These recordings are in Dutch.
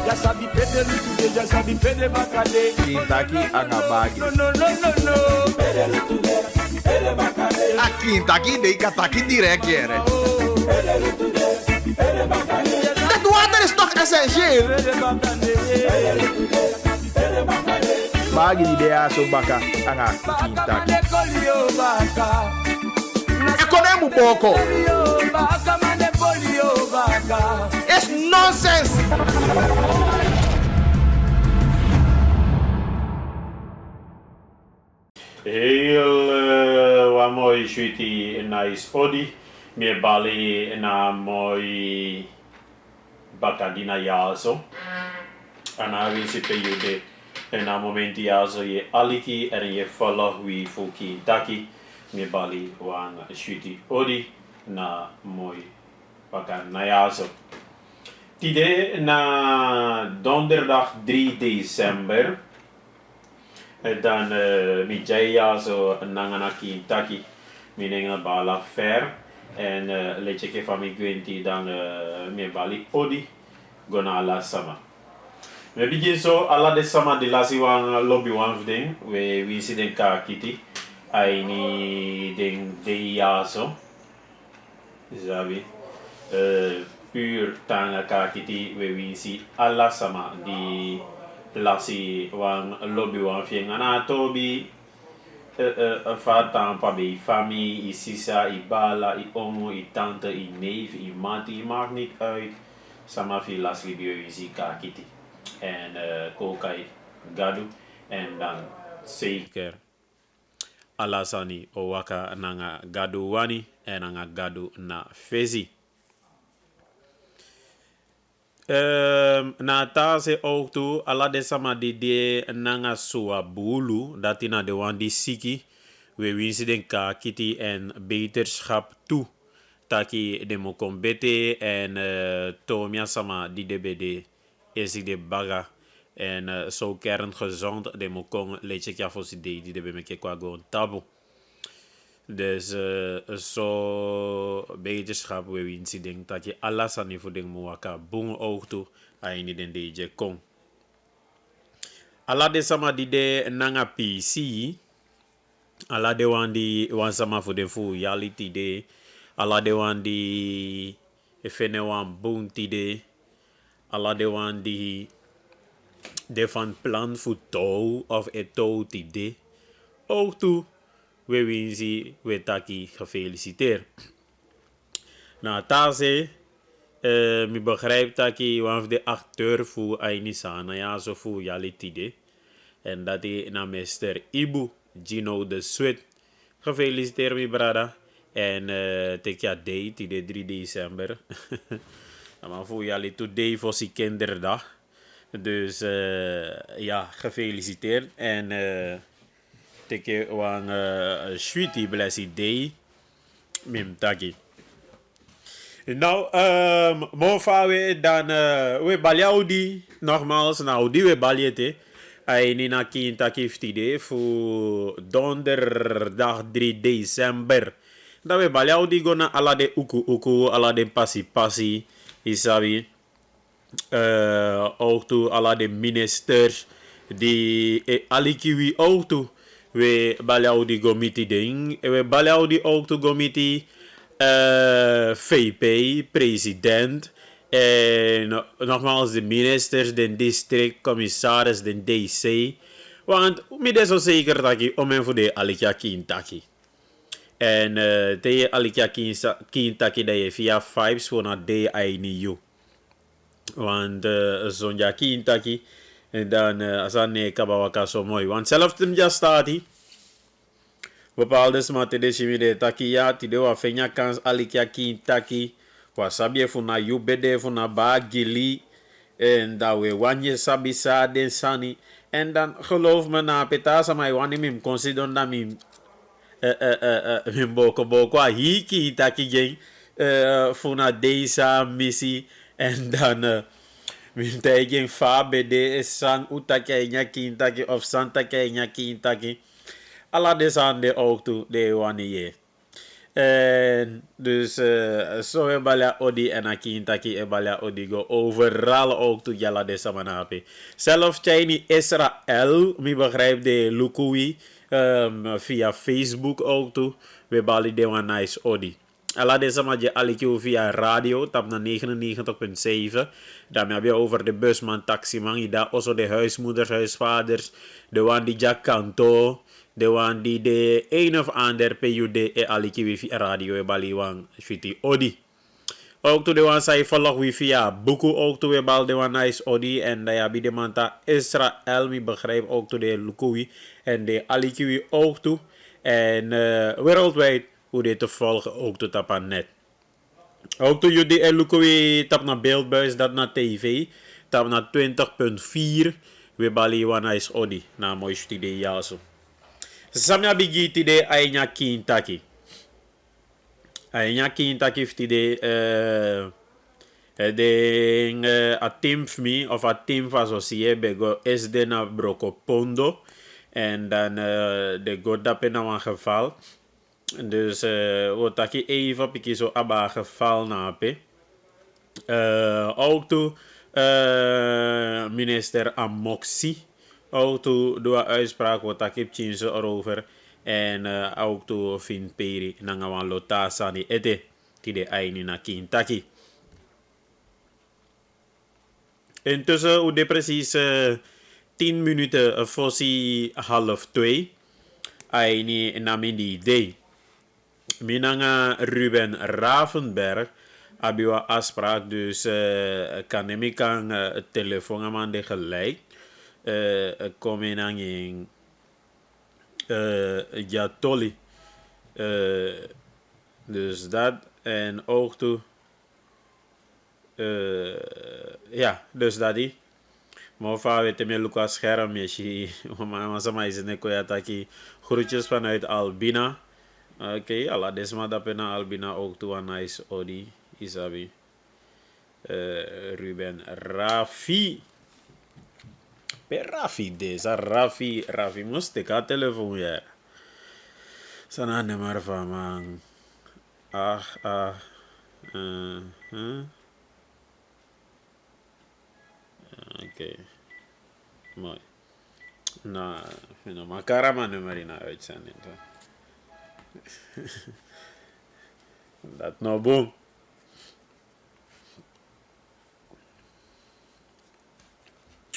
Ya sabi pede lutude, ya sabi pede bakade. Kentucky angabagi. No, no, no, no, no. Pede lutude, pede bakade. A Kentucky dei kataki direct here. Pede lutude, pede bakade. Dat water is toch essentieel? Pede bakade. Pede lutude, pede bakade. Bagi di dea so baka anga Baka Kentucky. mane kolio baka. Ekonemu boko. Baka mane kolio baka. It's nonsense. Heel wa mooi sweetie nice odi me bali na mooi bakadina yaso ana wisi pe yude na momenti yaso ye aliki en ye follow wi fuki taki me bali wan sweetie odi na mooi bakadina yaso tide na donderdag 3 december dan mi jaya so nanganaki taki meaning bala fair en leche ke fami gwenti dan me bali odi gonala sama me begin so ala de sama de lasi wan lobby wan ding we si den ka kiti ai ni den de yaso zabi pur tanga ka kiti we si ala sama di lasi wan lobby wan fienga na tobi fa tampa be fami isisa ibala i omo i tante i neef i mati maakt niet uit sama fi lasi bio isika kiti en kokai gadu en dan zeker alasani owaka nanga gadu wani en nanga gadu na fezi. Na tase ook toe, ala de sama de nanga soa bulu, dat na de wan die siki, we winsi den ka kiti en beterschap toe, taki de mo kombete en tomia sama die de bede, is de baga, en zo kerngezond, de mo kong leche kya fosi de, die de be me ke kwa gewoon tabu. Dus zo beterschap we winsi denk dat je alles aan voor denk moaka boom oog toe aan niet den deje kon. Ala de sama die de nanga PC, ala de wan die wan sama voor den fu reality de, ala de wan die efene wan boom de, ala de wan die de van plan voor touw of touw de, oog toe. We winsi we taki gefeliciteerd. Na tase mi begrijp taki one of de acteur voor Ainisana ja zo voor Yalitide en dat hij na meester Ibu Gino de Sweet gefeliciteerd mi brada en tekia day de 3 december. Maar voor Yali today voor si kinderdag. Dus ja gefeliciteerd en teke wan sweetie blessed day mim taki. Nou, mofa we dan we baliaudi nogmaals nou die we baliete ai ni na Kentucky 50 day voor donderdag 3 december. Dat we baliaudi gona ala de uku ala de passi isabi ook toe ala de ministers die alikiwi ook toe we baliaudi gomiti ding we baliaudi ook toe gomiti VP president en nogmaals de ministers de districtcommissaris de DC want mi zo zeker dat ik om en voor de alikia Kentucky en de alikia Kentucky dat je via vibes voor naar de INU want zonja Kentucky en dan asane kabawaka so mooi want zelfs hem ja staat hij bepaalde smate de shimide takia tide wa fenya kans alikia Kentucky wasabi funa yubede funa bagili en dat we wanje sabisa den sani en dan geloof me na petasa mai wani mim consider na mim mim boko hiki taki gen funa deisa misi en dan min tegen fabe de san utakenya Kentucky of santa kenya Kentucky ala de san de ook toe de wani ye En dus zo ebalia odi en akintaki ebalia odi go overal ook toe jala de samanapi. Zelf Chini Israël, mi begrijp de Lukui via Facebook ook toe. We bali de one nice odi. Ala de samaje alikio via radio, tap na 99.7. Dan heb je over de busman, taximan, daar also de huismoeders, huisvaders, de one die Jack Kanto. De one die de een of ander PUD aliki wifi radio e baliwang fiti odi. Ook to de one sai volg wifi ja buku ook to we bal de one nice odi en da ja bi de manta Israël mi begrijp ook to de lukui en de aliki ook to en wereldwijd hoe dit te volgen ook to tapan net. Ook to jullie en lukui tap na beeldbuis dat na tv tap na 20.4 we bali one nice odi na mooi studie ja zo. Samia bigiti de ainya kintaki. Ainya kintaki de a team mi of a team associé bego is de na brokopondo en dan de godape na een geval. Dus wat ik even piki zo aba geval na pe. Ook toe minister Amoxi. Ook toe door uitspraak wat ik heb chinse erover. En ook toe vind peri nangawan lota sani ete. Tide aini na kintaki. Intussen hoe de precies 10 minuten fossi 1:30. Aini namindi idee. Minanga Ruben Ravenberg. Abiwa afspraak dus kan ik kan telefoon de gelijk. Kom in aan in Jatoli. Dus dat en ook toe. Ja, dus dat die. Maar van weet je, Lucas scherm je maar sama is ne koyataki. Groetjes vanuit Albina. Oké, alla desma dat pena Albina ook toe aan nice odi isabi. Ruben Rafi. Per Rafi deze, Rafi moest ik aan telefoon ja. Sana nummer van man. Oké. Mooi. Nou, vind ik maar karama nummer in uitzending. Dat nou boom.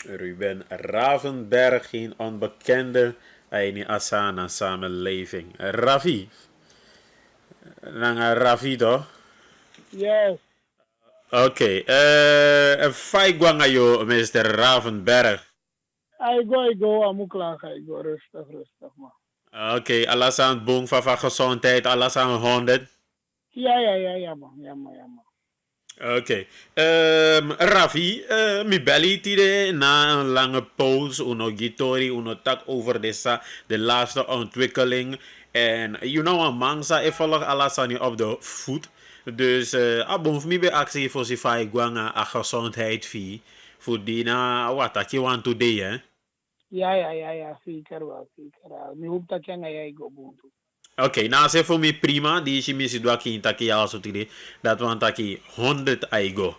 Ruben Ravenberg, geen onbekende in Asana samenleving. Rafi. Nanga Rafi toch? Yes. Oké. Fai guangayo, Mr. Ravenberg. I go, amukla, I go, rustig, man. Oké, alles aan het boom van gezondheid, alles aan 100. Ja, man. Oké. Rafi, mi belli tide na een lange pauze, uno gitori, uno tak over de laatste ontwikkeling. En you know, een mangsa, ik volg alles aan je op de voet. Dus, abon mi be actie voor si fai guanga a gezondheid fi. Voor die na, wat dat je want to do, hè? Ja, zeker wel. Nu hoop dat jij go boom. Oké, nou zeg voor mij prima. Die is je missie door Kintaki als het idee. Dat want taki 100 aigo.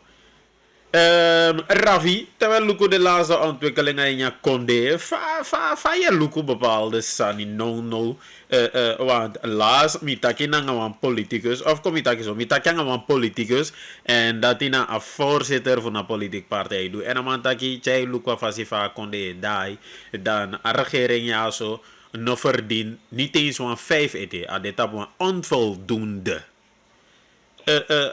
Ravi, terwijl Luko de laatste ontwikkelingen in je konde. Fa je Luko bepaalde sani no. Want laatst mitaki nanga wan politicus. Of kom mitaki zo. Mitaki nanga wan politicus. En dat hij een voorzitter van een politieke partij doet. En dan mantaki chai Luko fasifa konde dai. Dan a regering ja zo. No verdien niet eens van 5 ete. A dit op een onvoldoende.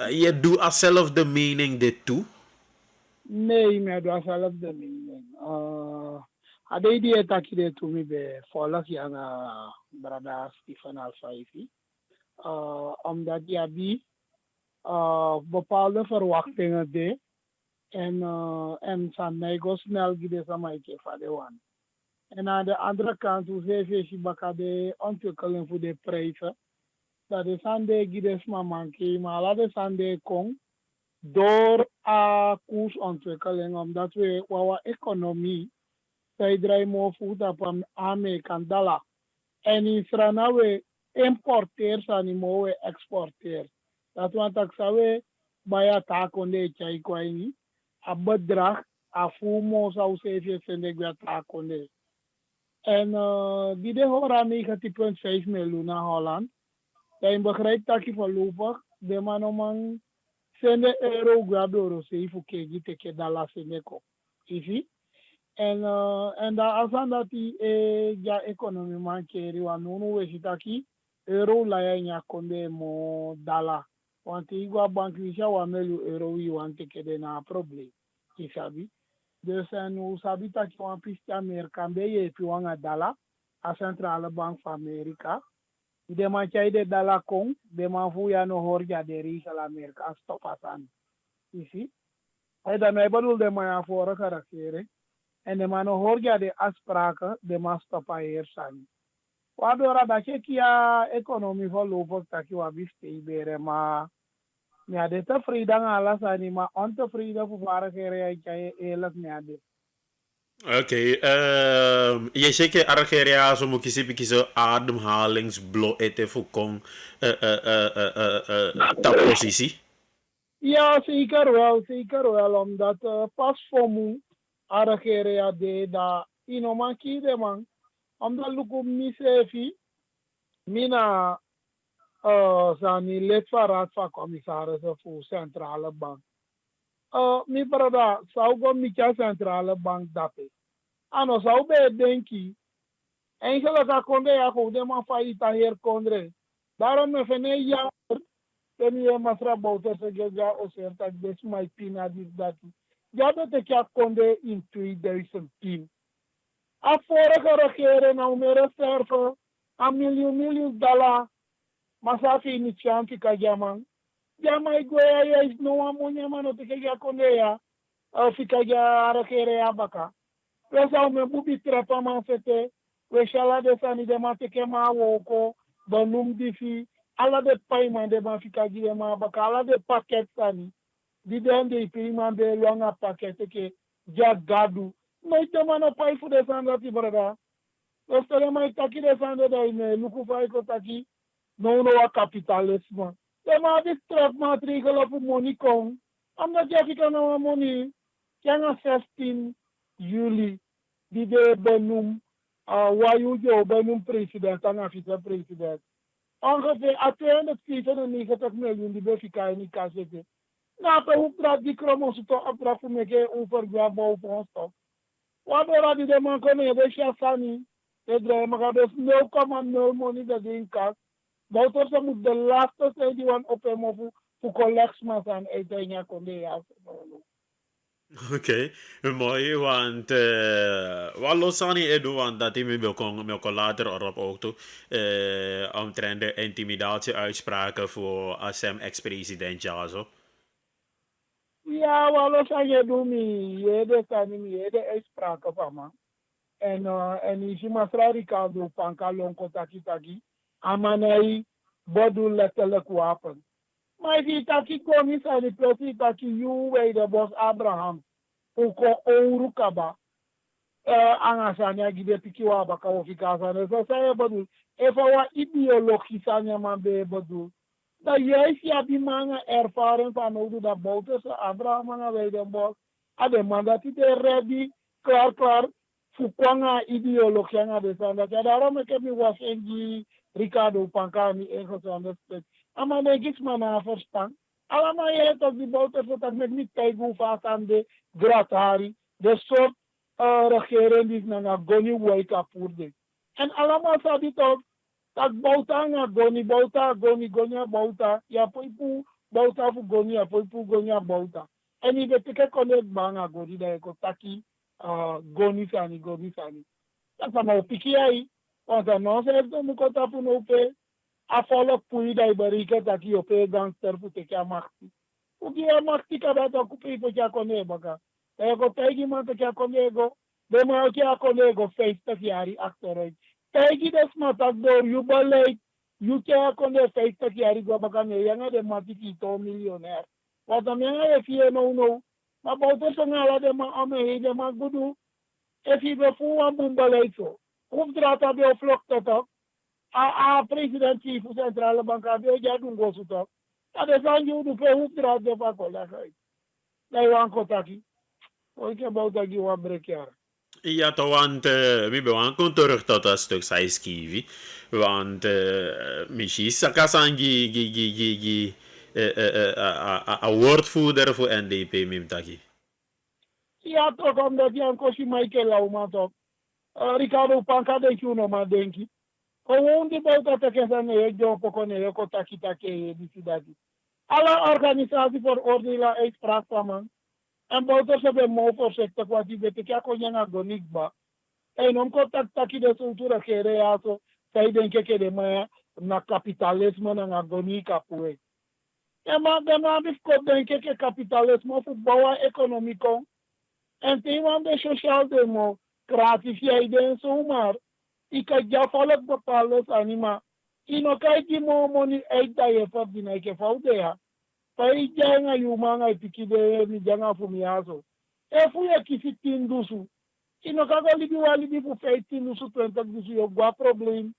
Je doet zelf de mening dit toe? Nee, maar dat is zelf de mening. Ade die attack de to me be volg yang brada Stefan Alfaifi. Omdat ja die bepaalde verwachtingen deed. En zijn nego snel gide sama ike van. En aan de andere kant, hoe ze baka de ontwikkeling voor de prijzen. Dat is aan de gides mamanki, maar laat is aan de kong. Door a koersontwikkeling, omdat we our economie, zij draaien more voet op aan Amerika dollar. En in Srana we importeers animo exporteers. Dat want ik zou bij het takonde chai kwaini. A bedrag a fumo zou zeven zende gwa takonde. En die de hora 90,5 miljoen naar Holland. Dan begrijpt dat je voorlopig de man zende euro gwa door zeven keer teke dollar zende ko. Zie? En daar als aan dat die ja economie man keri wa nunu we sitaki euro la ya konde mo dollar. Want igwa bank wisha wa melu euro wi want teke de na probleem. Isabi. Dus en sabi dat je een piste Amerika ben je hebt een dollar a centrale bank van Amerika. De man jij de dollar kon, de man voel je nog hoor je de regel Amerika stop aan. Zie? En dan bedoel de man voor karakteren. En de man hoor je de afspraken, de man stop hier zijn. Waardoor dat je kia economie voorlopig dat je wat besteederen, maar ja, de tevreden alles aan maar ontevreden voor waar je eerlijk niet. Oké, je zegt Algeria zo moet je kiezen ademhalingsblok eten voor kom ta positie. Ja, zeker wel, omdat pas voor me Algeria de da inoman kide man, omdat lukum misefi mina zani lid van raad van commissarissen voor centrale bank. Mi brada, zou go mi centrale bank dape. Ano zou be denki. Eigenlijk akonde ya ko de man faita hier kondre. Daarom me fene ja ten je masra bouter se geja o serta des mai pina dis dati. Ja te kya konde in 2010. A vorige regering nou meer reserve $1 miljoen masafi initianti ka jaman. Jama igwe ya is no amonya mano te kya konde ya. Fika ja regering ya baka. We zou me bubi trepa man fete. We shala de sani de man teke ma woko. Banum difi. Ala de paiement de man fika gire ma baka. Ala de paket sani. Di den de paiement de longa paket teke. Ja gadu. No ite mano pai fu de sanda ti brada. We stele ma itaki de sanda da ine. Luku fai ko taki. No wa kapitalisme. De ma di straf maatregelen voor money kom. Omdat je fika na money. Kanga 16 juli. Die de benoem. Wayujo benoem president en vice-president. Ongeveer 294 miljoen die befika in die kas zitten. Nou, pe hoe praat die kromos toch opdracht voor me over boven ons toch. Waardoor die de man komen, de chasani. De draai maar dus 0,0 money dat die in kas. Dat ze moet de laatste zijn die want op hem voor collecties aan eten ja kon die ja. Oké, mooi, want wat los aan je doen, want dat hij me kon later erop ook toe, omtrent de intimidatie-uitspraken voor ASEM ex-president ja zo. Ja, wat los aan je doen, je de uitspraken van me. En is je maar Ricardo van Kalonko taki, amanei, bodu letterlijk wapen. Maar die taki komis aan die precies taki you way de bos Abraham. Uko Ourukaba. Angasanya gide pikiwa baka ofika sana. So saya bodu. Efa wa ideologie sanya mambe bodu. Da juist ja die manga ervaring van hoe dat bouten ze Abraham aan way de bos. Ade mandat die de ready klaar. Fukwanga ideologie aan de sana. Daarom ik heb mi was engi Ricardo Pankani ingezond. Maar dan giet me naar verstaan. Allemaal je hebt op die boter dat met niet kijken hoe vaak aan de gratari. De soort regering die naar Goni wake up. En allemaal zou die toch dat bouta naar Goni bouta, Goni bouta. Ja, poipu bouta voor Goni, ja, poipu Goni bouta. En die betekent connect banga Goni dat ik taki Goni sani. Dat is maar pikiai. Want dan nog heeft de mukota voor nope. Afvallig pui da ibarika taki ope gangster fu teke amakti. Uki amakti kada ta kupi po kya kone baka. Ego tegi man te kya kone go. Dema kya kone go face te kiari actoroi. Tegi des matak dor you balay. You kya kone face te kiari go baka ne yanga de matiki to millionaire. Wata menga e fie no. Ma bauta songala de ma ame de ma gudu. E fi be fu wa bumbalay so. Hoef drata be oflok tatak. a president chief centrale banka be ja dun go suto ade sanju du pe hu tra de fa ko la kai dai wan ko taki o ke bau taki wa brekiara Ja, toch, want we bewanken terug tot dat stuk size kiwi. Want misschien is Sakasangi a woordvoerder voor NDP Mimtaki. ja to kom dat yan ko si Michael Lauma to Ricardo Panka de chuno ma denki ko wondi bau ta ke sa ne jo ko ne ko taki taki di sidati ala organisatie voor ordila uitspraakplannen en bouwt ze bij mo voor sector kwa die bete kya ko nyanga gonik ba e non ko taki de cultura kere ya so sai den ke de ma na kapitalisme na agonika puwe e ma de ma bis ko den ke kapitalisme fu bawa economico en te wan de social demo gratifia iden so mar ika ja falak bepalos anima ino kai ki mo moni e da ye fa dina ke faude ya pai janga yumanga ipikide ni janga fumiaso e fu ya kisitin dusu ino kaga libi wali bi fu feitin dusu twenta dusu yo gwa problem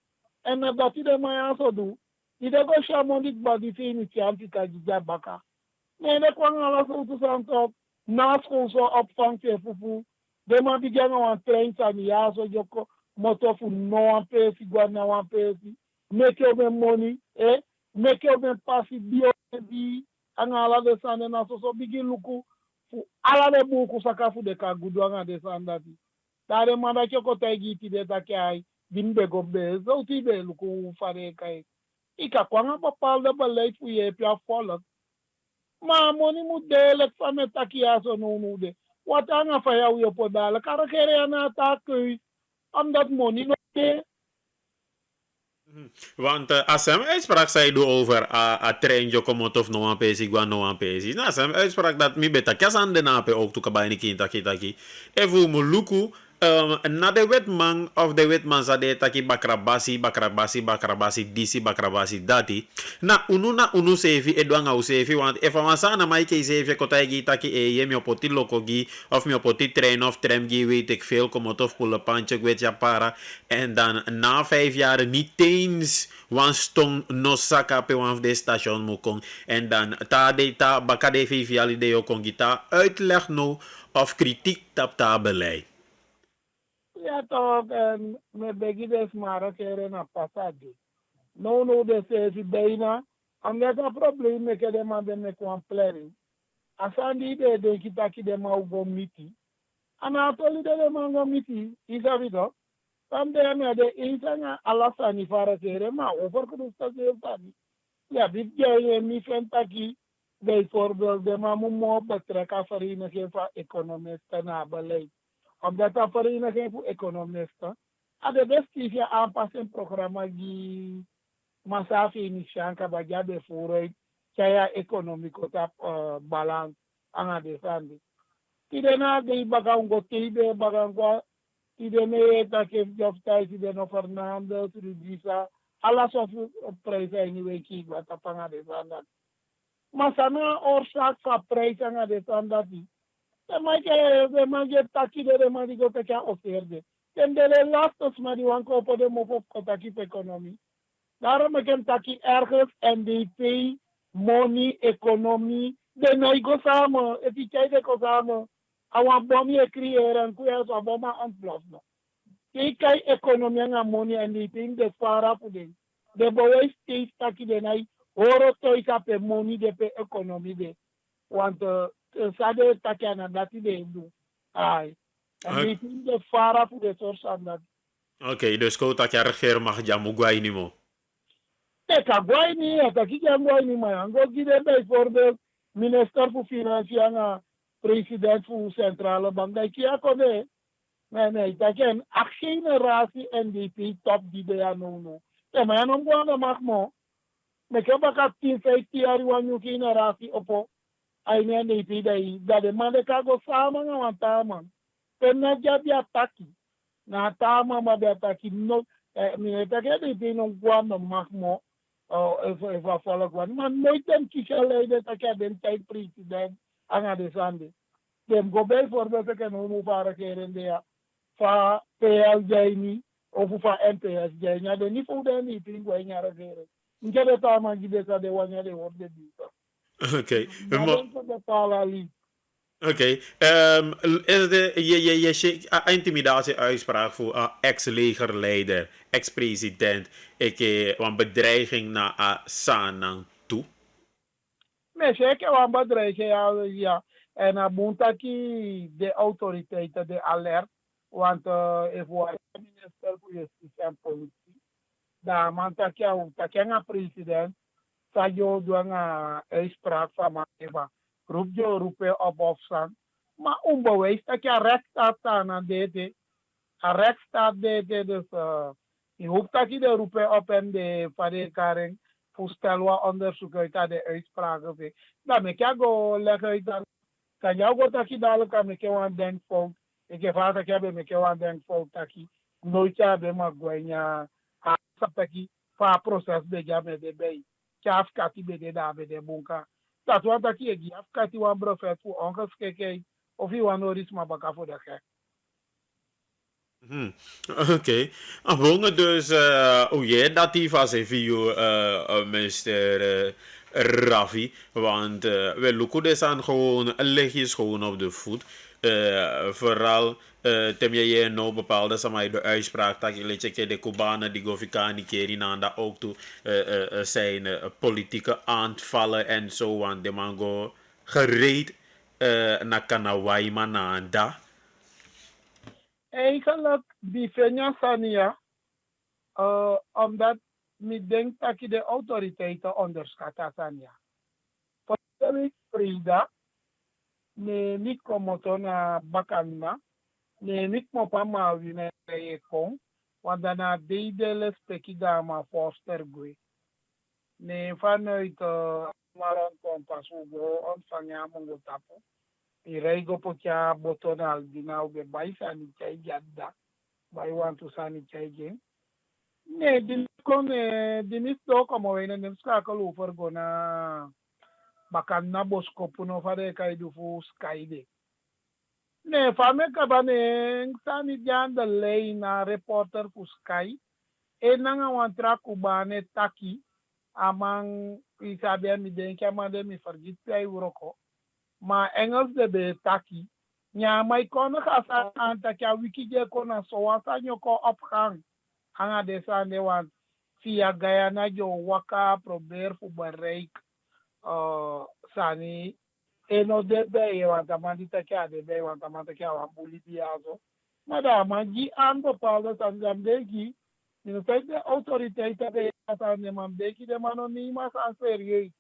en na dati de maya so du ide go shamondi badi fi ni tianti ka jija baka ne kwa ngala so tu santo na school so opvang te fufu de ma bi janga wan train sa ni ya so joko moto fu no an pe fi gwa na wan pe fi make your money make your pasi bio bi angala de sande na so bigi luku fu ala de buku sakafu de ka gudu anga de sandati dare manda ke ko tagi ti de takai dimbe go be zo ti be luku fare kai ika kwanga papal de balai fu ye pia follow ma moni mu de le fame takia so no de watanga fa ya uyo podala karakere ana takui am dat money no de. Want als hem uitspraak zei over a trein jo komot of no one pesi gwa no one pesi. Na sem uitspraak dat mi beta kasan de nape ook tu kabay ni kinta. Evu mu luku na de wetman of de wetman sa de taki bakrabasi disi bakrabasi dati. Na unu sefi edwanga u sefi want efa masana mai ke sefi kota gi taki e mi opoti lokogi of mi opoti trein of tram gi weet ik veel komot of pula panche gwet ja para en dan na 5 jaar niet eens wan stong no saka pe wan de station mo kong en dan ta de ta bakade 5 jaar de yo kong gita uitleg no of kritiek tap ta beleid. Ja toch, me begides mara kere na passaggio. No de se si beina, amneta problem me ke de ma de me kwan pleri. Asandi de kitaki de ma ugo miti. Ana toli de ma ugo miti, isabito. Pande me de insanga alasani fara kere ma over kudusta se tani. Ja, dit je mi fentaki de voorbeeld de ma mo betreka farina ke fa economista na beleid. Omdat dat vereniging voor economisten, de beste is je aanpassing programma die masafi initianka bagya de vooruit, kaya economico tap balans aan de sandi. Tidena de bagango tibe bagango, tidene dat heeft job thuis, tideno Fernando, Tudisa, alles of prijzen anyway ki wat aan de sandi. Masana oorzaak van prijzen aan de sandi. De magie taki de manigo te kya oferde. De lastos mari wanko po de mofo kotaki pe economy. Daarom ken taki ergens NDP, money, economy, de noigo samen, etikai de ko samen. Awan bomi e creëren kuya so boma ontplofno. Kai economy nga money NDP de fara pude. De boy state taki de nai oro toika pe money de pe economy de. Want sade takiana dati de do ai en die vind de fara voor de source aan dat Oké, dus kota kya regering mag jamu gwai ni mo. ka gwai ni ataki ja gwai ni ma ngo gide bij voorbeeld minister voor financiën na president voor centrale bank dat kia ko de nee taken actie generatie NDP top die de ya no maar no ngwana makmo me ke baka 10 jaar wanyu generatie opo ai ne NDP dai da de mande kago sama nga wantama penna jabi ataki na tama ma be ataki no mi take de be no gwano makmo if I follow one man no tem kishale de take den type president anga de sande dem go bel for the ke no mu para ke rende ya fa PL jaini of voor NPS ja de niet voor de niet in gwen regeren nje de tama gibe sa de wanya de worde di Oké, maar dan voor de palali oké. Is je intimidatie-uitspraak voor een ex-legerleider, ex-president, een bedreiging naar Sanang toe? me zeker wan bedrijf ja en abunta ki de autoriteiten de alert want if we minister voor justitie en politie da man takia nga president sa yo doanga uitspraak van maar roep je roepen op opstand maar onbewijs takia rechtsstaat aan dit een rechtsstaat dit dus je hoeft dat je de roepen op en de verekaring voorstel wat onderzoek uit dat de uitspraken dan ik ga go leggen uit dan kan jou go dat je dadelijk kan ik jou aan denkfout ik heb vaak hebben ik jou aan denkfout dat je nooit hebben maar goeia sapaki fa proces de jamme de bay chaf kati be de da be de bunka dat wat dat je gi afkati wan brofet voor ongeskeke of je wan oris maar baka voor de gek. Hmm. Oké. Abongen dus, dat die was even Mr. Rafi. Want we loeken dus aan gewoon lichtjes gewoon op de voet. Vooral tem je nou bepaalde samai de uitspraak dat je checken de Cubanen die Gofikani Kerinanda ook toe zijn politieke aanvallen en zo. Want de mango gereed naar Kanawai Mananda. Eigenlijk die Fenya Sania, omdat ik denk dat je de autoriteiten onderschat Sania. Voor Frida, nee, niet komen na Bakana, nee, niet mopama wine kon, want daarna deed spekida ma foster gwe. Nee, vanuit Maron Kompas, hoe ontvangen mongo tapo. Irego pokia botonal dinau be bai sani chai jadda bai want to sani chai gen ne din kon dinis do como wena nem ska ka lu for gona bakan na bosko puno fare kai du fu sky de ne fame ka bane sani janda lei na reporter fu sky e nanga wantra kubane taki amang isabe mi den kamande mi forgit pay uroko ma Engels de be taki nya mai kono khasa anta kya wiki je kona so wasa nyoko opgang hanga de sande wan via Guyana jo waka probeer fu bereik sani eno de be wan tamandi takya de be wan tamanda kya wan Bolivia zo mada mangi an bepaalde tandamdegi in feite de autoriteiten de sande mandeki de manonima san serieus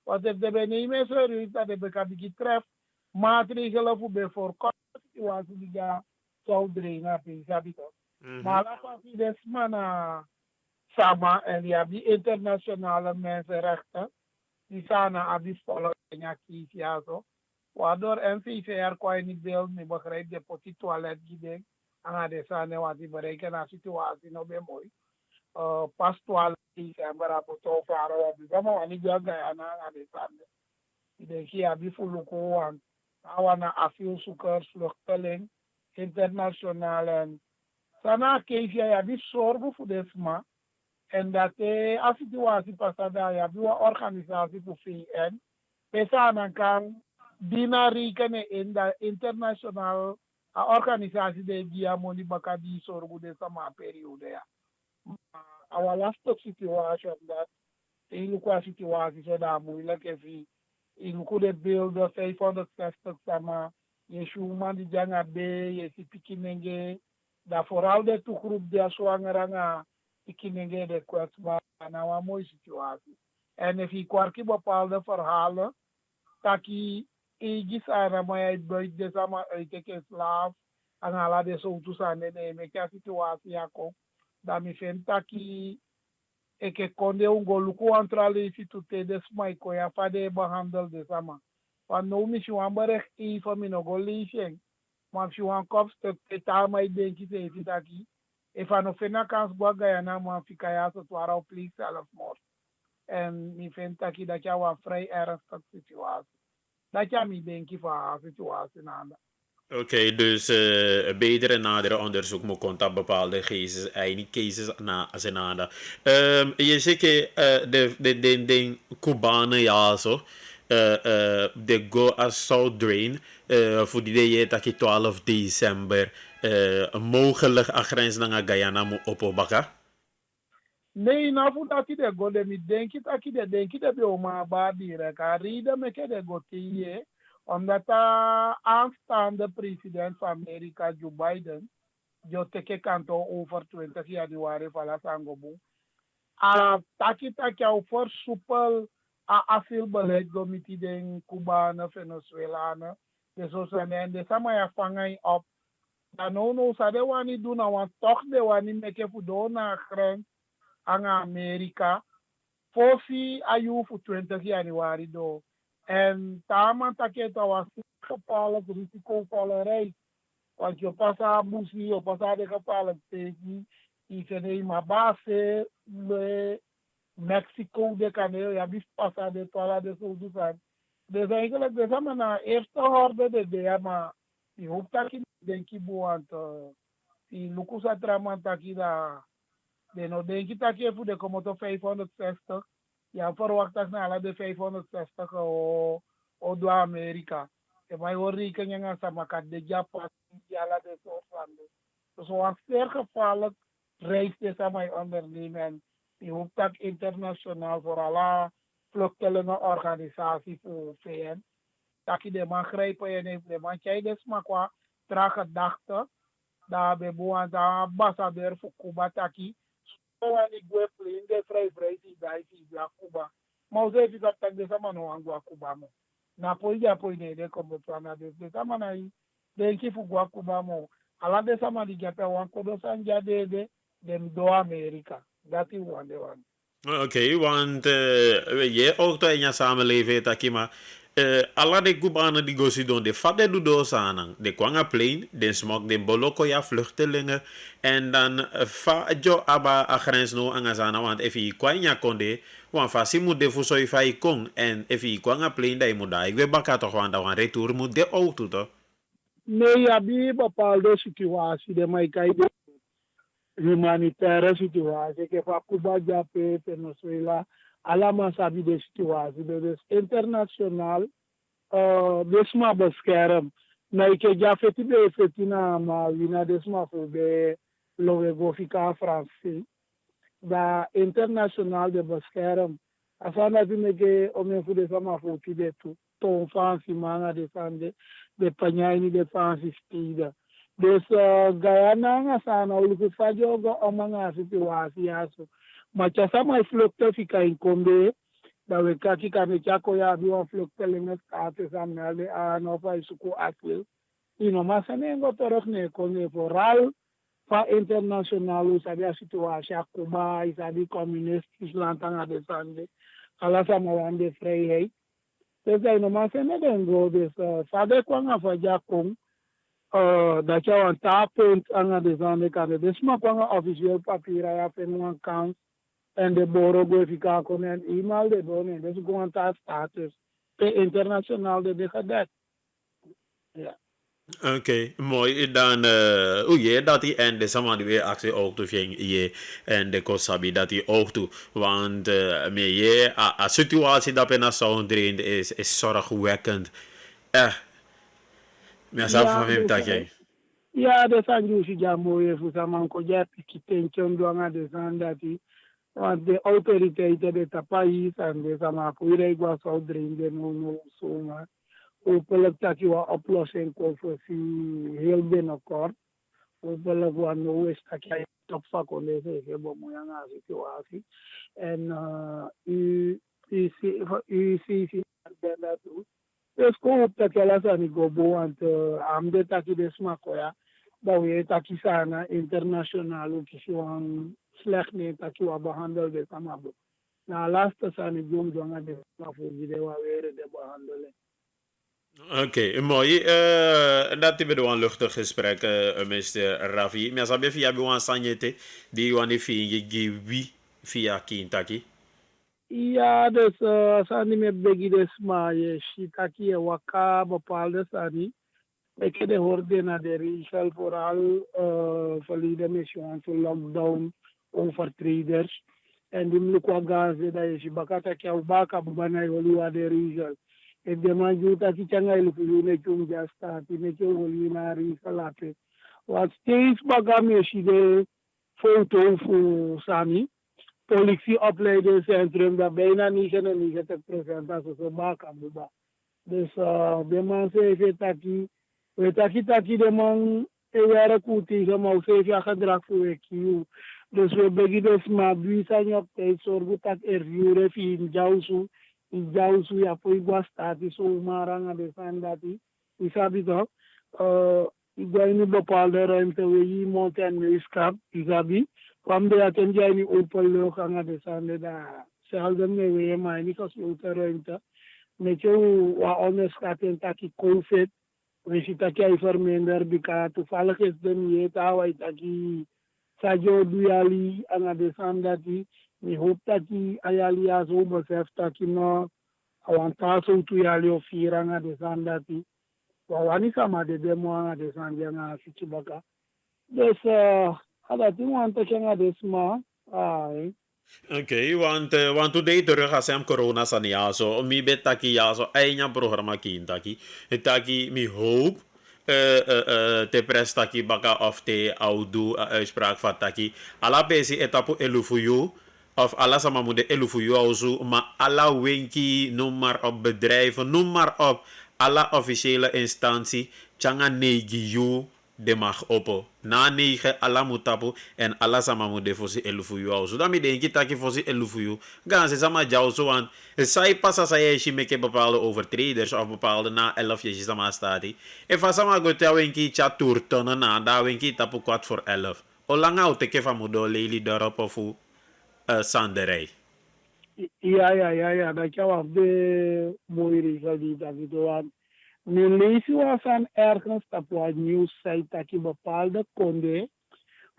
wat het de benemen serieus dat de bekabiki tref maatregelen voor bij voorkomende situatie die ja zou dringen pinsabitos. Maar la passie des mana sama en die die internationale mensenrechten die sana abis volgen ja kies ja zo. Waardoor NCCR kwa niet beeld niet begrijpt de petit toilet gideng aan de sana wat die bereiken na situatie no be mooi. Pas toilet is en barapoto faro die sama wani jaga ana aan de sana. Die hier abi fuluko aan awana asielzoekersvluchteling internationaal en sana keifia ya die zorgen voor desma en dat a situatie pasada ya bi wa organisatie voor VN pesa nan kan dinari in de internationaal a organisatie de dia moni bakadi zorgen de sama periode ya our last situation dat in qua situatie zo da moeilijk is in de beelden 560 sama je shuman di janga be je si pikinenge da vooral de toegroep de zwangeranga pikinenge de kwetsbaar na wa mooie situatie en if je kwarki bepaalde verhalen taki igis ana maar buit de sama uiteke slaaf en ala de zo toesane ne me kya situatie yako da mi fen taki e che konde un goluku antrale si tutte des mai ko ya fade behandel de sama wan no mi shwan barek I for mi no golishen ma shwan kop stuk te ta mai denki te fitaki e fa no fena kans boga ya na ma fika ya so twara oplik self mort en mi fen taki da kya wa vrij ernstig situatie dat ja mi denki fa situatie nanda Oké, dus beter en nader onderzoek moet contact bepaalde cases, eigenlijk cases na Senada. Je zegt de Cubanen ja zo, de go as South Drain, voor die day dat je 12 december, mogelijk aan grens naar Guyana moet opbaka. Nee, na fu taki de go de mi denki de bi o ma ba dire ka ride me ke de go tiye omdat aanstaande president van Amerika Joe Biden jo teke kanto over 20 januari fala sangobu a taki over soepel a asylbeleid gomiti den Cubana Venezuelana de zo zijn en de sama ya fangai op dan no sa de wani doen want toch de wani meke fu do na grens aan Amerika. Fofi ayu voor 20 januari do. En taman taketa was gevaarlijk risicovolle reis. Want je passa busi, je passa de gevaarlijk tegen. Je ne maar base le Mexico de Canelo, ja bis passa de tola de Sudan. Dus eigenlijk de samen na eerste horde de maar die hoeft dat denk ik want die lukusa traman takida de no denk je dat je voor de komodo 560. Ja, verwacht dat na de 560 o do Amerika. E mai ori kan nga sama kat de Japan ja la de soort van. Dus wat zeer gevaarlijk reis is aan mijn ondernemen. Die hoeft dat internationaal voor alle vluchtelingenorganisaties voor VN. Dat je de man grijpen en heeft de man jij dus maar qua gedachte. Daar bij boan de ambassadeur voor Cuba taki. Wan ik go plane de vrij si dai si via Cuba. Maar ze heeft dat tak de sama no angwa Cuba mo. Na po ja po ne de como plana de sama na i de ki fu gwa Cuba mo. Ala de sama di japa wan ko do sanja de dem do Amerika. Dat is one de one. Oké, want je ook in je samenleving dat maar alla de Cubanen die go doen de vader doet door sanang de kwanga plane de smok de boloko ja vluchtelingen en dan fa jo aba a grens no angazana want if i kwanya konde wan fa si moet de fuso i fa i kong en if i kwanga plane da i moet da ik we baka toch wan da wan retour moet de auto to. Nee, ja, bi bepaalde situatie de mai kai de humanitaire situatie que fa Cuba jape Venezuela alama sabi de situatie dus international desma beskerm na ike jafeti be fetina ma wina desma fo be lowe go fika France da international de beskerm afana bi meke o me fu de sama fo ti de tu ton fansi manga de sande de panyani de fansi stida. Dus Guyana nga sana ulikifajo go omanga situasi yaso. Macha sama flukte fika inkombe da we kaki kame chako ya biwa flukte lengas kate samnale no fa isuku akil. Ino masanengo torok ne konge foral fa international usabi a situasi a Cuba isabi communist islantanga de sande. Ala sama wande vrijheid. Dus ino masanengo dus fade kwanga fa jakong dat jou een taalpunt aan de zande kan. Dus maar kwam officieel papier ja van een kans en de boro go fika kon en email de doen dus gewoon taal status pe internationaal de gedat. Ja. Oké, mooi. Dan, hoe je dat die en de samen die weer actie ook toe je en de kosabi dat die ook toe. Want me je a situatie dat we naar zo'n erin is zorgwekkend. Me zelf van hem dat jij. Ja, de sanjusi jambo je fusa man ko japi kitention doanga de zandati. Want de autoriteiten de tapai en de sama kuire igwa so drin de no so hopelijk dat je een oplossing komt voor heel binnenkort. Hopelijk wat nou is dat je top van kon lezen. Ik heb een mooie situatie. En u ziet dat doet. Dus ik hoop dat je dat aan go want am de taki de smakoya. Dat we taki sana internationaal ook gewoon slecht neemt dat je behandeld is amabo. Na laatste zijn ik doen dan de smak voor die weer de behandeling. Oké, mooi. Dat is een luchtig gesprek, Mr. Rafi. Maar sabi via buwan sanyete, die wani fi via Kintaki. Ja, dus sani me begi des ma je shitaki e waka bepaalde sani. Ik heb hoorde naar de regel vooral verleden mission to lockdown overtreders. En die mlukwa gaze dat je bakata kia ubaka bubana yoliwa de regel. If de man juta ki changa ilu ne chung jasta ti ne chung holi na regel ate. Wat steeds bagame shi de foto fu sami. Politieopleidingscentrum dat bijna 99% als ze maken. Dus de man zegt dat de man werk goed is, maar ze heeft gedrag voor ik. Dus we beginnen maar buiten op tijd zorgen dat vuur in Jousu ja voor ik staat is zo maar aan de zijn dat is dat toch. Ik ga in een bepaalde ruimte waar je moet en meeskap, is dat kwam de attentie in open lucht aan de zanden daar. Zelden mee weer maar niet als ruimte. Met jou wat onderschatten dat ik COVID, we zitten kijken verminder, bika toevallig is de niet dat ik sajo duali aan de zanden die, ik hoop dat ik ayali zo beseft dat ik nog awantaso tuyali of hier aan de zanden die, wawani sama de demo aan de zanden aan Fichibaka. Dus dat is want ik ga desma. Oké, want today terug als hem corona san ja zo, mi betaki ja zo, eigen programma kintaki, taki mi hoop te prestaki baka of te audu uitspraak van taki, ala pesi etapu elufuyu of alla sama moet elufuyu auzu, maar alla wenki, noem maar op bedrijven, noem maar op alla officiële instantie, changa negiyu de mag opo. Na 9 alla mutapu en alla sama moet de fosi elufuyu auzu. Dan mi denki taki fosi elufuyu. Gaan ze sama jauzo want sai passa sai shi meke bepaalde overtreders of bepaalde na 11 je sama stati. E fa sama go te wenki chatur tonen na da wenki tapu kwart voor 11. Olanga o teke fa mudo leli dorop of sanderij. Ja, dat jou af de mooie regel die dat we doen. Nu lees je was aan ergens op wat nieuwssite dat je bepaalde konde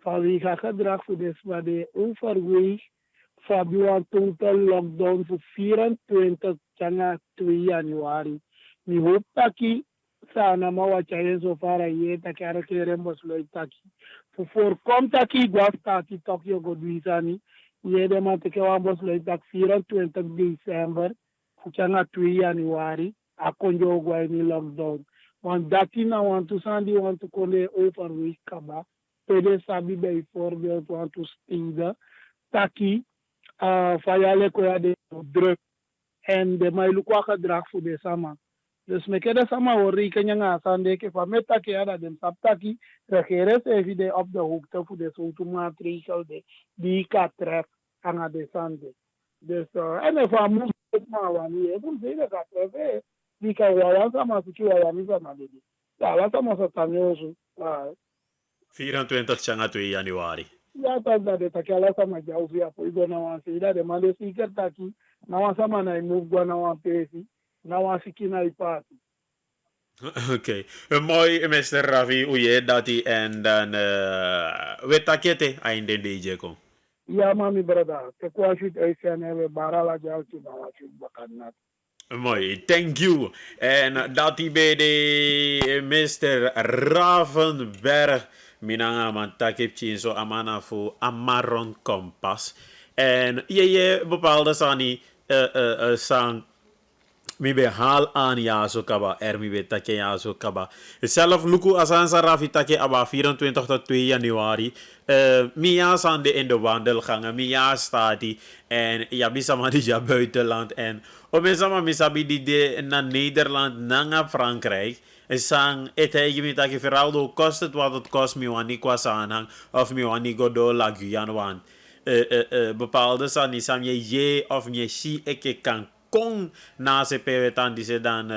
vanwege gedrag voor de overweeg van de total lockdown voor 24 januari. Nu hoop dat je sana maar wat je zo ver je dat je rekeren besluit dat je voorkomt dat je was dat je toch je goed wisani. Je de man te kewa besluit dat 24 december voor 2 januari. Akonjo gwa ni lockdown. Want dat na want to sandi want to konde overweeg kaba. Pede sabi bijvoorbeeld want to steden. Taki fayale koya de druk. En de mailukwa gedrag voor de sama. Dus me kede sama worri kenya nga sande ke fa metaki ada den saptaki. Regeres even op de hoogte voor de soort maatregel de die ka tref aan de sande. Dus en if I move maar wanneer even zeggen dat tref di ka wawan sama suki wawan isa na dedi. Ja, wat sama sa tanyosu. 24 januari. Ja, dat de takala sama jau via po igo na wan sida de mande speaker taki na wan sama na move gwa na wan pesi na wan siki na ipati. Oké, mooi Mr. Ravi uye dati en dan we takete einde DJ kom. Ja, mami brother, te kwa shoot uitzenden we barala jau ti na wan shoot bakanat. Mooi, thank you. En dat die bij de Mr. Ravenberg, minanga man takip chinso amana voor Amaron Kompas. En je bepaalde sani sang mi be hal aan ya so kaba mi be take ya so kaba. Zelf luku asan sarafi take aba 24 tot 2 januari. Mi ja sande in de wandelgangen, mi ja staat die en ja bisa maar die buitenland en Obesama misabi di na Nederland na Frankrijk. En sang het mi taki veraldo kost het wat het kost mi wani kwa sanang of mi wani godo la Guyana wan. Bepaalde sani sam je of je si eke kan kon na se pewetan die se dan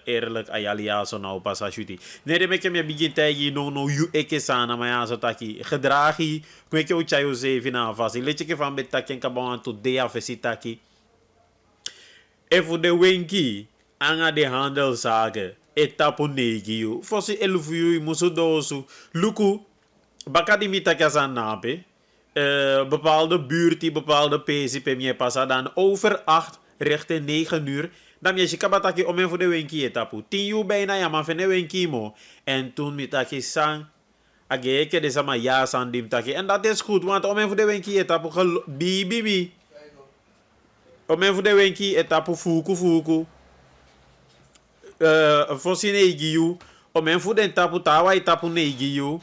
eerlijk ayalia so nou pas ashuti. Nee, de meke me begin tagi no you eke sana maar ja so taki gedragi kweke o chayo se vina vasi. Letje ke van betaken kabawan to dea vesitaki. En voor de wenki, anga de handelszaken, etapu negiu, fosi elfuyu musudosu, luku, bakadi mitakas nape, bepaalde buurt die bepaalde pesi pe mij passa dan over 8 richting 9 uur, Dan je kabataki om voor de wenki etapu. 10 uur bijna ja man van de wenki mo. En toen mi taki sang. Ageke de sama ja san dim taki. En dat is goed, want om voor de wenki etapu bi. Om voor de wenki etapu fuku. Fosi negiu. Om voor de tapu tawa etapu negiu.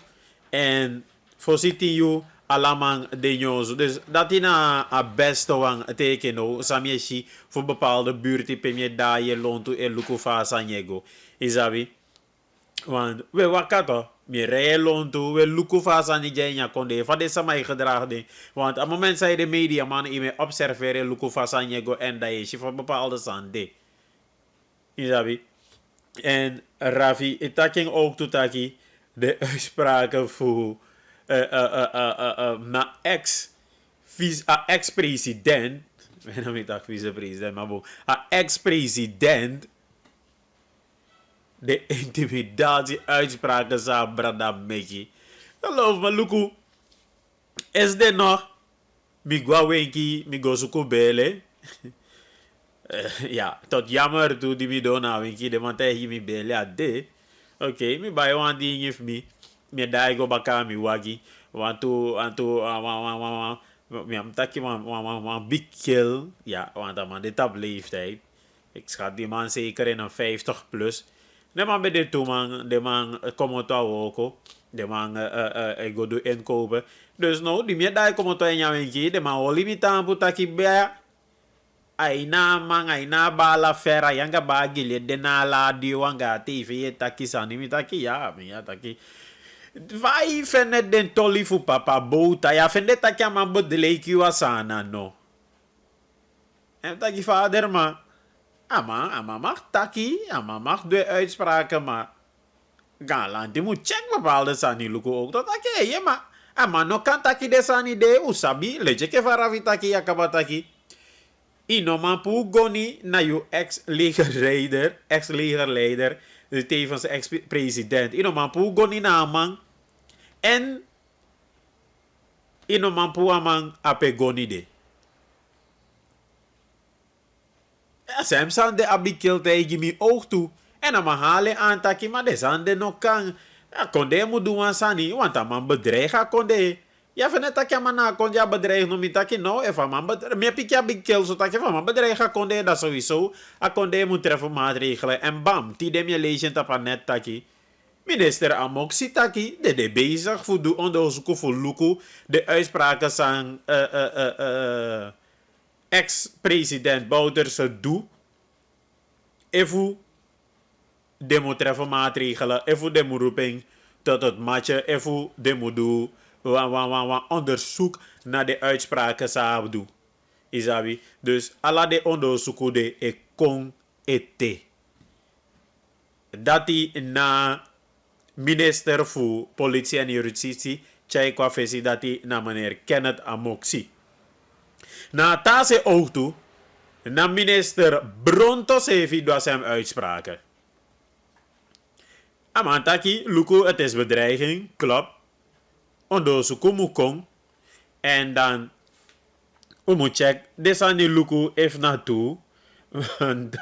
En fosi 10 uur. Alamang de nyozo. Dus dat is een beste wang tekeno. Samieshi voor bepaalde buurten. Pemje daar je lontu en lukufa sanyego. Isabi. Want we wakato. Me rij lontu. We lukufa sanyego konde. Vade samai gedraagde. Want op het moment zei de media man. Je me observeren lukufa sanyego. En dat is voor bepaalde sande. Isabi. En Rafi. Itaking ook toetaki. De uitspraken voor. Na ex-president, ik weet niet of vice-president, maar ex-president, de intimidatie-uitspraken sa brada meki. Geloof me, Luku, is dit nog, mi gwa wenki, mi go suku bele, ja, tot jammer toe die mi dona wenki, de man tegen mi bele, ja, de, oké, mi bij wan ding if mi, mi dai go baka mi wagi, want mi am taki wan big kill, ja, want man dit op leeftijd, ik schat die man zeker in een 50 plus, de man bij dit toe man, de man komt ook, de man ik go do inkopen, dus nou, die mi dai komt in jouw wenki, de man holi mi tampu taki bea, aina bala fera yanga bagile denala di wanga TV taki sani mi taki ya mi ya taki vai fene den toli fu papa bouta ya fende taki ama bodleki wasana no en taki vader ma ama mag taki ama mag de uitspraken maar galant die moet check bepaalde sani luko ook dat taki ja maar ama no kan taki de sani de usabi leje ke varavi taki ya kabataki Inoman pu goni na je ex-legerleider, tevens ex-president. Inoman pu goni na amang en inoman pu amang ape goni de. Sem san de abikil tegen mi oog toe. En dan halen aan taki, maar de zande nog kan. Konde moet doen sani, want dan man bedreigen konde. Ja, van het takje man kon ja bedreigen om taki no, even man bedreigen. Me pikja big kill zo takje van man bedreigen konde dat sowieso. A konde moet treffen maatregelen en bam, ti dem je lezen op net taki. Minister Amok Sitaki, de bezig voor de onderzoeken voor Luku, de uitspraken van ex-president Bouterse doe. Even de moet treffen maatregelen, even de moet roeping tot het matje, even de moet doen. Onderzoek naar de uitspraken samen doen. Isabi. Dus alla de onderzoeken de kon ete. Dat die na minister voor politie en justitie, tjai kwa fesi dat die na meneer Kenneth Amoksi. Na tase ook toe, na minister Brontos heeft door zijn uitspraken. Amantaki, Luko, het is bedreiging, klopt. Onderzoeken moet komen. En dan moet check. Deze niet Luku even naartoe. Want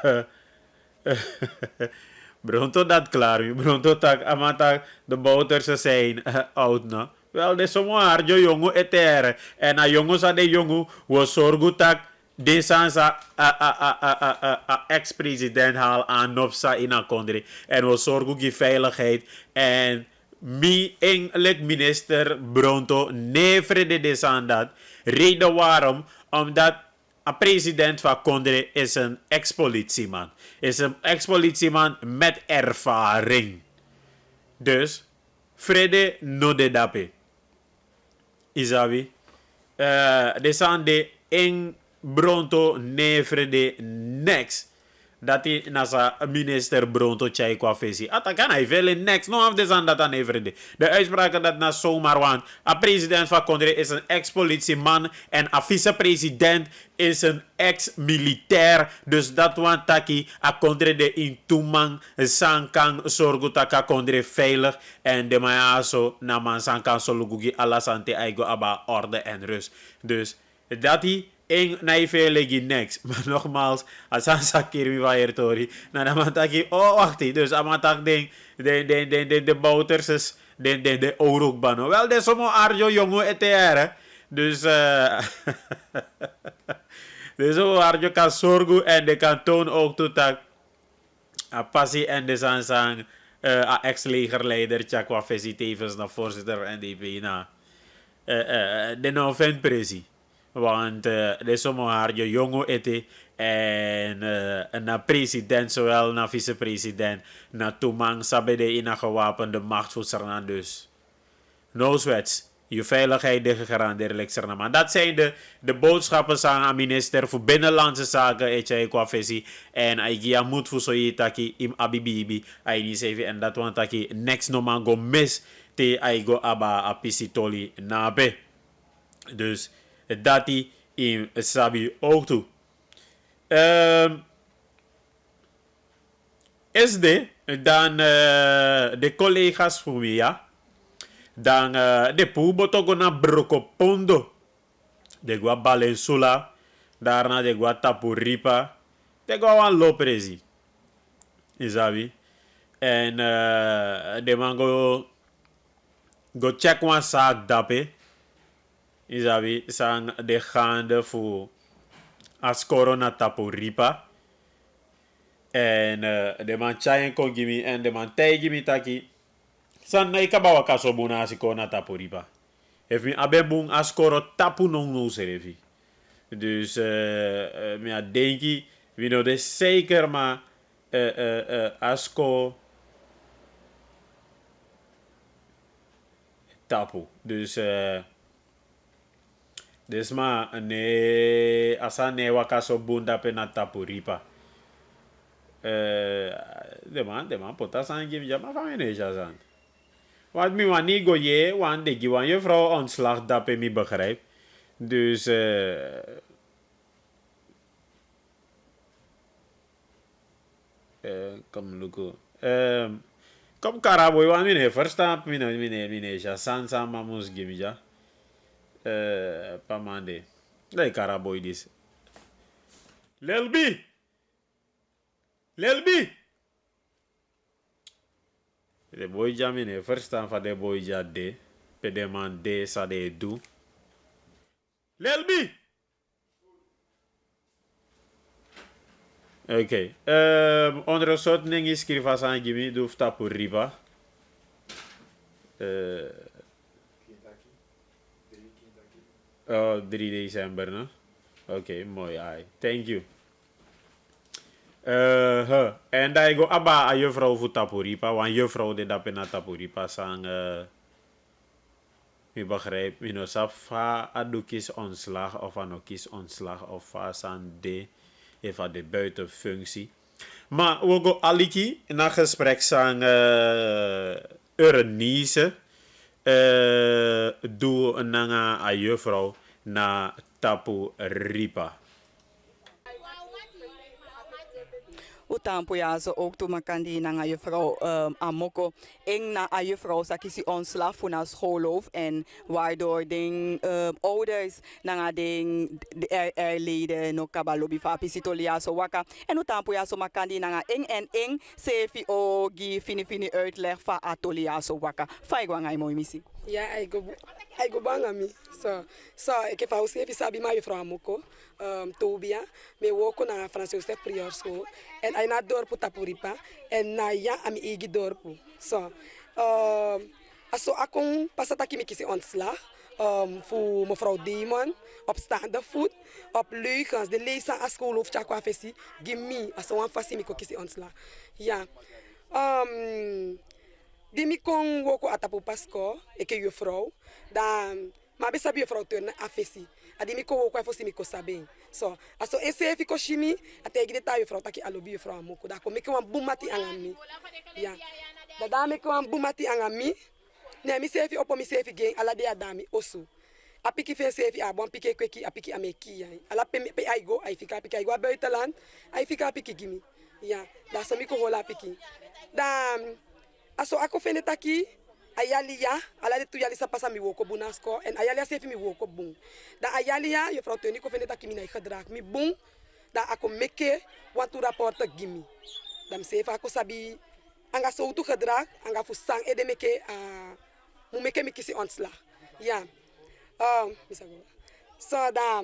Bronto dat klaar. Bronto tak amatak de bouters zijn oud na. Wel de somoar jo jongen etere. En a jongen sa de jongen was zorgu tak. Deze sa ex-president haal aan opsa in een country. En was zorgu die veiligheid. En mi eigenlijk minister Bronto nevrede desan dat. Reden waarom? Omdat een president van Condé is een ex-politieman. Is een ex-politieman met ervaring. Dus, vrede no de dape. Isabi. Desan de in Bronto nevrede next. Dat hij nasa minister Bronto tjai kwa fesi. Atakan hij veel next. No af desan dat aan evrede. De uitspraken dat na zomaar want. A president van Condé is een ex-politieman. En a vice-president is een ex-militair. Dus dat want taki a Condé de in toeman sankang sorgu taka Condé veilig. En de mayaso na man sankang solugugi alasante aigo aba orde en rust. Dus dat hij Naive legi next. Maar nogmaals, als aan sakir mi waiertori. Na naman taki, oh wacht dus amatak de bouters is de oorlog bano. Wel, de somo arjo jongo etere. Dus dus zo arjo kan zorgen en de kan toon ook toetak. A passie en de sansang a ex-legerleider Chakwa Fesi tevens naar voorzitter NDP na de noven presi. Want de somo harjo jongo ete en na president zowel na vicepresident na tumang sabe de ina gewapende machtsvoerster dus. No sweats. Je veiligheid de gegarandeerd maar dat zijn de boodschappen aan minister voor binnenlandse zaken Echai Kwafesi en Aigia moet voor soyitaki im abibibi ai sevi en dat want taki next no man go mis te aigo aba apisitoli nabe. Dus dat die im sabi ook toe. Is dan de collega's voor mij ja. Dan de pubotogo na brokopondo. De gua balensula. Daarna de gua tapuripa. De gua wan loprezi. Isabi. En de man go check wan saak dape. Isabi. Sang de gaande voor as corona tapuripa. En de man chayen kon gimi. En de man tay gimi taki. San na ikabawa kaso na asiko na tapuripa. If mi abebung askoro tapu nong no serefi. Dus mi a denki we know de zeker maar asko tapu. Dus maar ne asa ne wakaso bunda pe na tapuripa. De man pota san gim jama famine jazan. Wat mi wani go je, want de giwan je vrouw ontslag dat ik me begrijp. Dus kom luko. Kom karaboy wan mine verstaan mine ja san sama mus gimja. Pamande. Lei karaboy dis. Lelbi. De boy jamine verstaan van de boy ja de. Pe man de sa de do. Lelbi. Oké. Onder een soort ding is skriva san gimi doef tapu riba. 3 december, no? Oké, mooi. Ai. Thank you. En daar go aba a juffrouw voor tapuripa, want juffrouw de dape na tapuripa sang mi begrijp, mi no safa adukis ontslag of anokis ontslag of san de even de buitenfunctie. Maar we go aliki na gesprek sang Eurenise doe nanga a juffrouw na tapuripa. O tempo ja zo ook toen makandi na juffrouw Amoko en na juffrouw sakisi ontslag voor naar schoolhoofd en waardoor de ouders na de leden no kabalobi fa pisitolia so waka en o tempo ja zo makandi na en sefi o gi fini uitleg van atolia so waka fai gwa ngai moi misi. Ja, I go bang ami. So ik heb al zeven sabi maar juffrouw Amoko, Tobia, me woko na Frans Joseph Prior School en I na dorpu Tapuripa en na ja ami igi dorpu. So aso akong pasataki mi kisi ontslag voor mevrouw Demon op staande voet, op leugens, de lezen aan school of Chakwa Fesi, gimme aso wan fasi mi ko kisi ontslag. Ja. Die mi kon woko atapu pasko, eke juffrouw, dan maar be sabi juffrouw turn afesi. Adi mi kon woko afosi mi ko sabe. So, aso ese fi ko shimi, ategi de ta juffrouw taki alobi juffrouw Amoko. Da ko mi kon bumati angami. Ja. Da mi kon bumati angami. Ne mi sefi opo mi sefi gen ala de adami osu. Apiki fen sefi abon pike kweki apiki ameki ya. Ala pe aigo ai fika apiki aigo buitenland, ai fika apiki gimi. Ja, da so mi ko hola apiki. Dan aso ako fene taki ayalia ala de tu yali sa pasa mi woko bu na sko en ayalia sefi mi woko bun da ayalia juffrouw Teuni ko vende taki mi na gedrag mi bun da ako meke want to rapporta gimi dam sefa ako sabi anga so tu gedrag anga fu sang e de meke mu meke mi kisi ontsla ja misago so da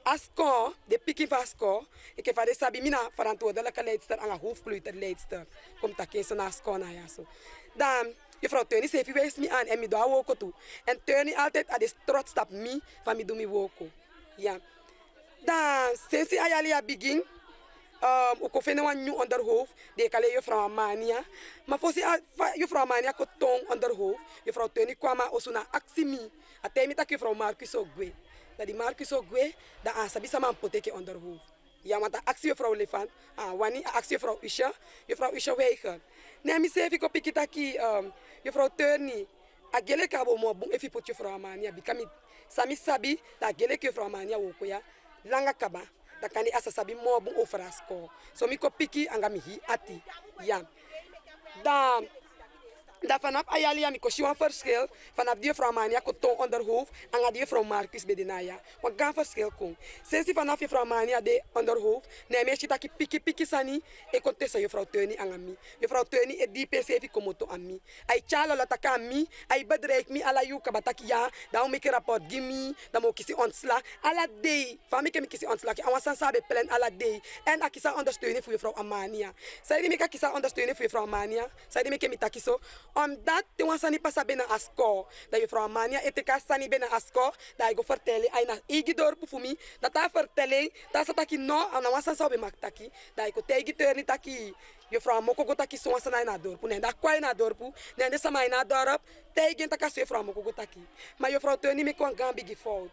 asko de piki vasko ik heb vade sabi mina verantwoordelijke leidster anga hoofdkleuter leidster komt takke so na asko na ja so dan juffrouw Teuni zei wees me aan en mi doa woko toe en Teuni altijd a de trots stap mi van mi do mi woko ja dan sinds ayalia begin ook vinden we nu onderhoofd de kale juffrouw Amania maar voor ze juffrouw Amania ko tong onderhoofd juffrouw Teuni kwam osuna actie mi atemi tak juffrouw Marcus Ogwe dat die Marcus Ogwe da sabi sama poteke onderhoofd ja want de actie juffrouw Lefant wani actie juffrouw Isha Weiger nee mi sefi ko pikitaki juffrouw Teuni agele kabo mo bun efi pot juffrouw Amania bikami sami sabi da gele juffrouw Amania woko ya langa kaba da kani asa sabi mo bun ofrasko so mi ko piki anga mi hi ati ja da vanaf ayalia mi ko shiwan verschil vanaf die juffrouw Mania ko tong onderhoofd anga die juffrouw Marcus bedenaya wat gaan verschil kon sinds vanaf juffrouw Mania de onderhoofd nee me chitaki piki sani e kon tesa juffrouw Teuni anga mi juffrouw Teuni e die pc fi komoto ami ai chala la taka mi ai bedreik mi ala yu kabataki ya da o meke rapport gimi da mo kisi ontsla ala day fa meke mi kisi ontsla ki awan sabe plan ala day en akisa ondersteunen voor juffrouw Amania sai die meke kisa ondersteunen voor juffrouw Amania sai die meke mi takiso omdat de wansani pasa bena asko da juffrouw Amania eteka sani bena asko da go vertellen ai na igi dorp voor mi dat ta vertellen dat sa taki no na wansan sabe maktaki da go tegi terni taki juffrouw Moko go taki so wansan na dorp ne da kwai na dorp ne de sama na dorp tegi taka so juffrouw Moko go taki maar juffrouw Teuni me kon gambi gifout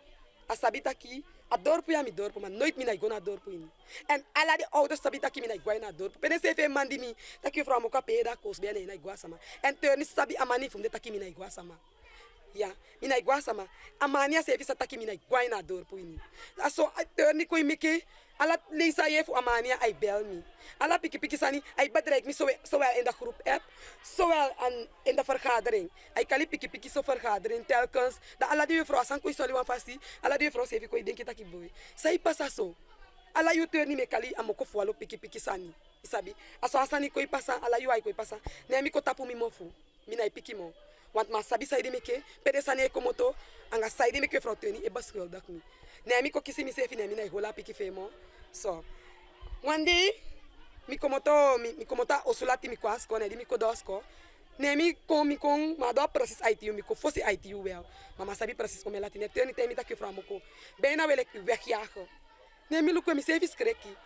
asabi taki a dorp ya mi dorp maar nooit mi na go na dorp in en ala de ouders sabi taki mi na go na dorp pene se mandi mi taki juffrouw Moko peda kos bene na go sama en Teuni sabi amani fum de taki mi na go sama ja mina igwa sama Amania se visa taki mina igwa na dorp in aso Teuni ko imeke ala leisa ye fu Amania ai bel mi ala piki sani ai bedreik mi zowel in de groep app zowel in de vergadering ai kali piki so vergadering telkens da ala die juffrouw san ko isoli wan fasti ala die juffrouw se fi ko denki taki boy sai pasa so ala yu Teuni me kali amoko fualo piki sani isabi aso asani ko ipasa ala yu ai ko ipasa ne mi ko tapu mi mofu mina ipiki mo want ma sabi saidi meke pede sane komoto anga saidi meke juffrouw Teuni e baskel dak mi ne mi ko kisi mi sefi ne mi na hola piki femo so one day mi komota osulati mi kwas ko ne di mi ko dosko ne mi kon ma do precies ITU mi ko fosi ITU wel mama sabi precies ko me latine Teuni te mi tak juffrouw Moko bena wele ki wegjagen ne mi luko mi sefi skreki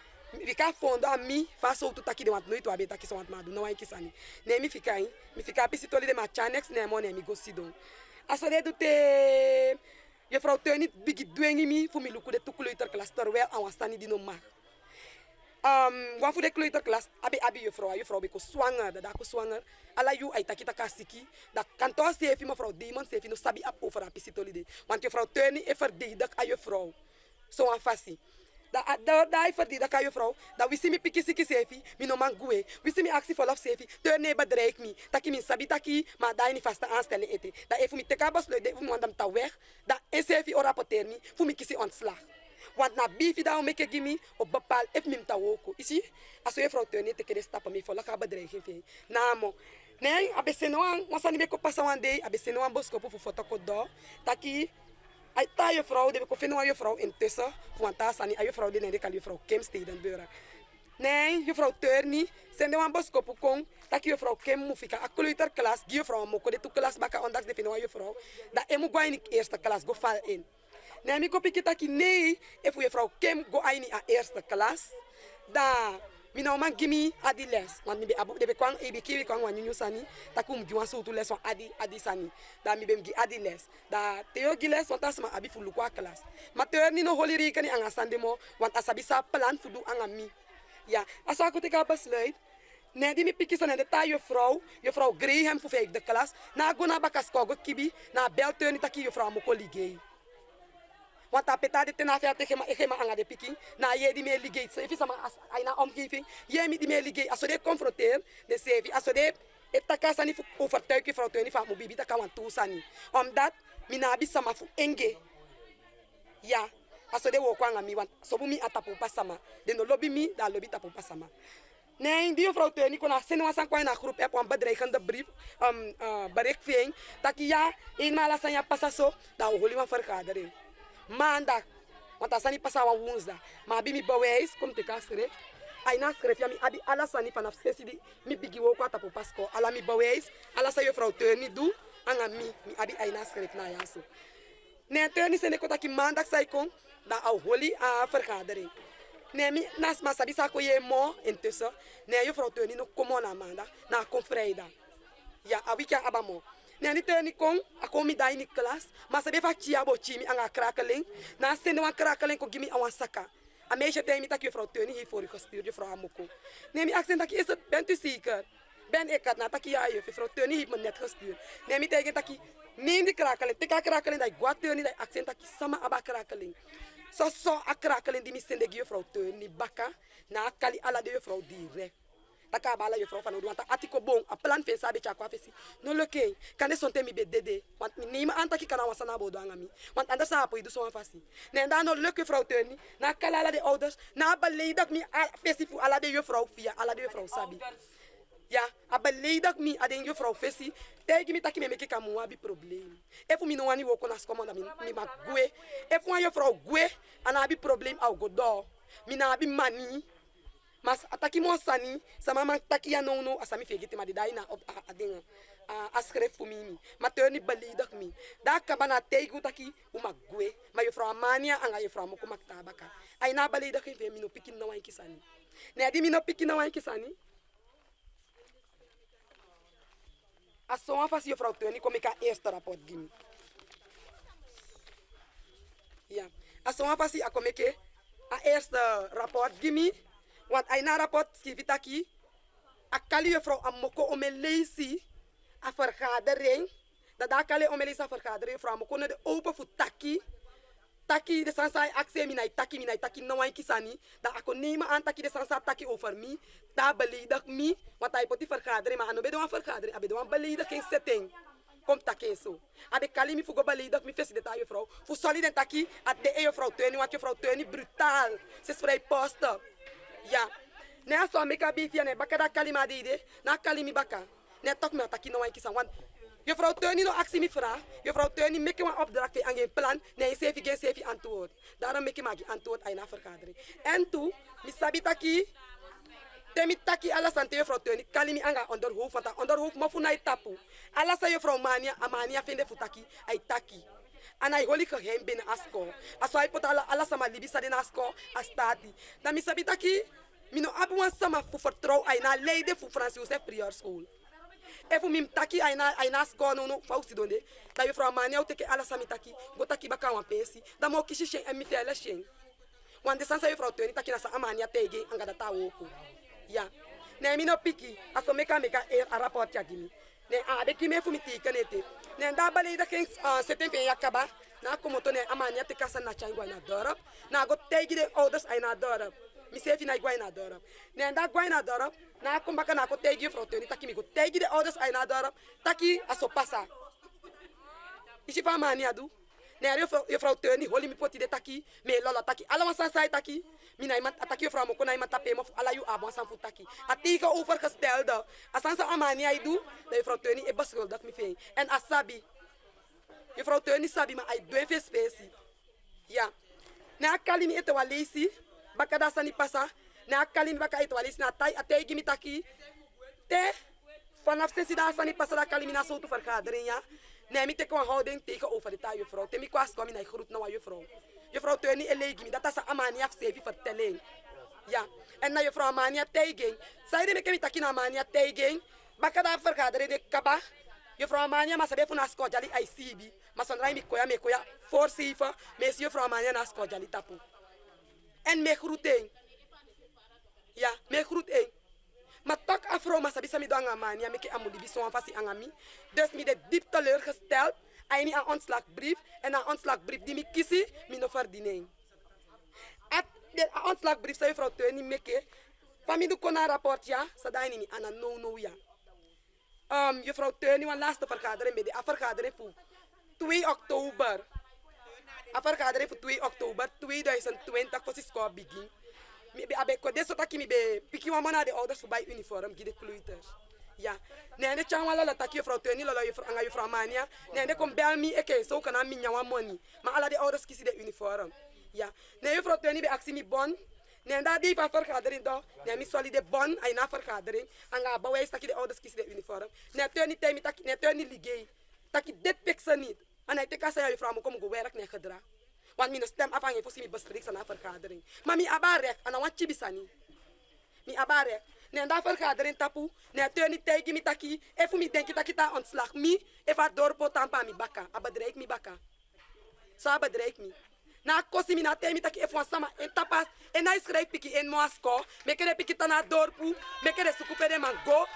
ficar fundo a mim faço outro taki de uma noite o abeta aqui só mado não é que sani nem me ficar pisitoli de machanex nem mo nem me gosidon a sore do te juffrouw Teuni big doing mi fu mi luku de tukuleuter class terwel awastani di no mag wan fu de kleuter class abi juffrouw be ko swanger da ko swanger ala yu ai taki takasiki da kanto sefi mevrouw Demon sefi no sabi ap over a pisitoli de want juffrouw Teuni e verdedig a juffrouw so an fasi da ai verdedig ka juffrouw da wisi mi piki siki sefi mi no man gue wisi mi aksi volop sefi Teuni bedreik mi taki min sabi taki maar da ni vaste aanstelling ete da e fu mi teka besluit de fu mi wandam ta weg da en sefi o rapporteer mi fu mi kisi ontslag want na bifi da o meke gimi op bepaal ef mi ta woko isi aso juffrouw Teuni te kede stapa mi vola ka bedreiging fe namo nee abeseno an wasani be ko pasa wan day abeseno an bosko fu foto ko do taki ai ta juffrouw de ko vinden wa juffrouw intussen want ta sani a juffrouw de ne de kal juffrouw Kim Stedenbura nee juffrouw Teuni sende wan bosko pu kon taki juffrouw Kim mu fika a kleuter klas gi juffrouw Moko de tu klas baka ondanks de vinden wa juffrouw da emu gwa in eerste klas go val in nee mi ko piki taki nee e fu juffrouw Kim go aini a eerste klas da mi na man gimi adi les want mi be abo de be kwang e be kiwi kwang wan nyu sani takum gi wan so tu les wan adi sani da mi bem gi adi les da teo gi les want asma abi fu lukwa class ma Teuni no holiri kani anga sandemo want asabi sa plan fu du anga mi ja asa ko te ka besluit nee die mi piki sane de ta juffrouw Graham fu vijfde klas na go na bakasko go kibi na bel Teuni taki juffrouw Moko ligei want apeta de tena fiate gema anga de piki na ye di me ligei se fi sama ai na omgeving ye mi di me ligei aso de confronteer de sevi aso de Etaka sani fu overtuig juffrouw Teuni van mobibi taka wan toe sani. Omdat mina abi sama fu enge. Ja, aso de wo kwanga mi want so mi atapu pasama. De no lobby mi, da lobby tapu pasama. Nee, die juffrouw Teuni kon haar zin was aan kwam naar groep app een bedreigende brief, berichtving. Dat ja, eenmaal als je passa zo, dan hoor je een vergadering. Maandag, want als je niet passa op woensdag, maar bij mi bewijs komt de kast schrijf. Aina schrijf ja mi abi alles aan vanaf sessie die mi bigi wo kwata po pasko. Ala mi bewijs, alles aan juffrouw Teuni doe, aan mi abi aina schrijf na ja zo. Nee, Teuni zijn ik dat maandag zei kon, dan hoor je een vergadering. Nee, mi nas ma sabi sa ko ye mo intussen. Nee, juffrouw Teuni no komo na maandag, na kon vrijdag. Ja, a weekend abamo. Nee, ni Teuni kon, a kon mi dai ni klas, maar sabi fa chia bo chimi anga krakeling. Na sende wan krakeling ko gimi awan saka. A meisje tegen mi dat juffrouw Teuni heeft voor u gestuurd, juffrouw Amoko. Nee, mi accent dat is het, bent u zeker? Ben ik het na taki ja, juffrouw Teuni heeft me net gestuurd. Nee, mi tegen taki, neem die krakeling, tika krakeling, dat gwa Teuni, dat accent taki sama aba krakeling. So a krakeling die mi sende juffrouw Teuni baka na kali ala de juffrouw direct. Taka bala juffrouw van want atiko bon a plan fen sabe cha kwa fesi. No loke kan de sonte mi be dede want mi nima antaki kana wasana bodo angami. Want anders apo idu so fasi. Nee dan no lukke juffrouw Teuni na kali ala de ouders na beledig mi fesi fu ala de juffrouw via ala de juffrouw sabi. Ja, a beledig mi aden juffrouw fesi. Tegi mi taki me meke kamu abi probleem. Efu mi no wani woko na skomanda mi ma gwe. Efu an juffrouw gwe ana abi probleem au godo. Mi na abi mani. Mas ataki mo sani sama man taki ya no asami fegete ma de dai na op adinga askref fu mimi ma Teuni beledig mi da kabana teigu taki uma gwe ma juffrouw Amania anga juffrouw mo ko maktabaka ai na beledig geen mi no pikin na wan kisani ne di mi no pikin na wan kisani aso an fasi juffrouw Teuni kom ik a eerste rapport gimi ja aso an fasi a kom ik a eerste rapport gimi. Want hij na rapport schreef taki, akali juffrouw Amoko omelesi a vergadering, dat akali omelesi a vergadering juffrouw Amoko ne de open voor taki de sansa actie minai taki no wan kisani, dat ako nemen aan taki de sansa taki over mi, da beledig mi, want hij poti vergadering, maar ano bedo een vergadering, abedo een belediging setting. Kom taki zo. Abe kali mi fugo beledig mi fesi de ta juffrouw, fu solide taki at de juffrouw Teuni, want juffrouw Teuni brutaal, ze is vrij posten. Ja, ne aso meka bifia ne baka da kalima dide, na kalimi baka. Ne tok me ataki no wan kisan want juffrouw Teuni no aksi mi fra, juffrouw Teuni meke wan opdracht fe angen plan, ne sefi gen sefi antwoord. Daarom meke magi antwoord ay na vergadering. En tu, mi sabi taki temi taki ala sante juffrouw Teuni kalimi anga onderhoofd want onderhoofd mo fu na tapu. Ala sa juffrouw Amania finde fu taki ay taki. En hij hoort geheim binnen asko. Als hij pot alles samen libisa den asko, astati. Dan mi sabi taki, mi no abu wan sama fu vertrouw ay na leiden fu Frans Josef Prior School. Efu mi taki ay na asko no fausi donde. Da juffrouw Amania teke alles samen taki, go taki baka wan pensi. Dan mo kishi shen en mi fele shen. Want de sansa juffrouw Teuni taki na sa Amania tege anga data woko. Ja. Nee mi no piki, aso meka a rapport ya gimi. Ne abe kime fu mi tikenete. Ne da bale da ken seten pe yakaba na komoto ne Amania te kasa na changwa na dorp na go tegi de ouders ay na dorp mi sefi na igwa na dorp ne da gwa na dorp na kombaka na ko tegi juffrouw Teuni taki mi go tegi de ouders ay na dorp taki aso pasa isi fa Amania du ne juffrouw Teuni holi mi poti de taki me lolo taki ala wan sai taki mina iemand ataki juffrouw mo kona iemand tape mo ala yu abon san futaki atika overgestelde asansa Amania idu de juffrouw Teuni e beschuldigd mi feen en asabi juffrouw Teuni sabi ma ai due fe spesi ja na kalimi ete walisi baka da sani pasa na kalimi baka ete walisi na tai ate gimi taki te vanaf sesi da sani pasa da kalimi na sotu vergadering ja nee mi teke wan houding tegenover de ta juffrouw te mi kwas kom na groet na wa juffrouw Teuni elegi dat is Amania sevi vertelling ja en na juffrouw Amania tegen sai de me kemi taki na Amania tegen baka da vergadering de kaba juffrouw Amania ma sabe funa sko jali ICB ma sondrai me koya forsifa me si juffrouw Amania na sko jali tapu en me groeten ja me groeten ma tak afro ma sabi sami do anga Amania me ke amudi bison en fasi anga mi dus mi de diep teleurgesteld ai mi een ontslagbrief en een ontslagbrief die mi kisi mi no verdienen at de ontslagbrief sa juffrouw Teuni meke fami du kona rapport ja sa dai ni ana no ja juffrouw Teuni, een laatste vergadering bij de vergadering voor 2 oktober. A vergadering voor 2 oktober 2020 voor school begin. Dit soort taki be piki wa mana de ouders voorbij uniform gide kleuters. Ja. Nee, de changwa la taki juffrouw Teuni la juffrouw Mania. Nee, de kom bel me eke zo kan mi nyawa money. Maar alle de ouders kiezen de uniform. Ja. Nee, juffrouw Teuni be actie mi bon. Nee, dat die van vergadering toch. Nee, mi solide bon ay na vergadering. Anga bawai taki de ouders kiezen de uniform. Nee, Teuni temi taki, nee Teuni ligay. Taki dit pikse niet. En hij teka zei juffrouw mo kom go werk nee gedra. Want mijn stem afhangt van mijn bestriks aan de vergadering. Maar mijn abarek, en dan wat chibisani. Mijn abarek. Nee, dat vergadering tapu. Nee, turn niet tegen me taki. Even me denk dat ik ta ontslag. Mi, even dorpo tampa mi baka. Abadreik mi baka. Zo abadreik mi. Na kosi mi na temi taki even sama en tapas. En na schrijf piki en moasko. Mekere piki ta na dorpu. Mekere sukupere man go.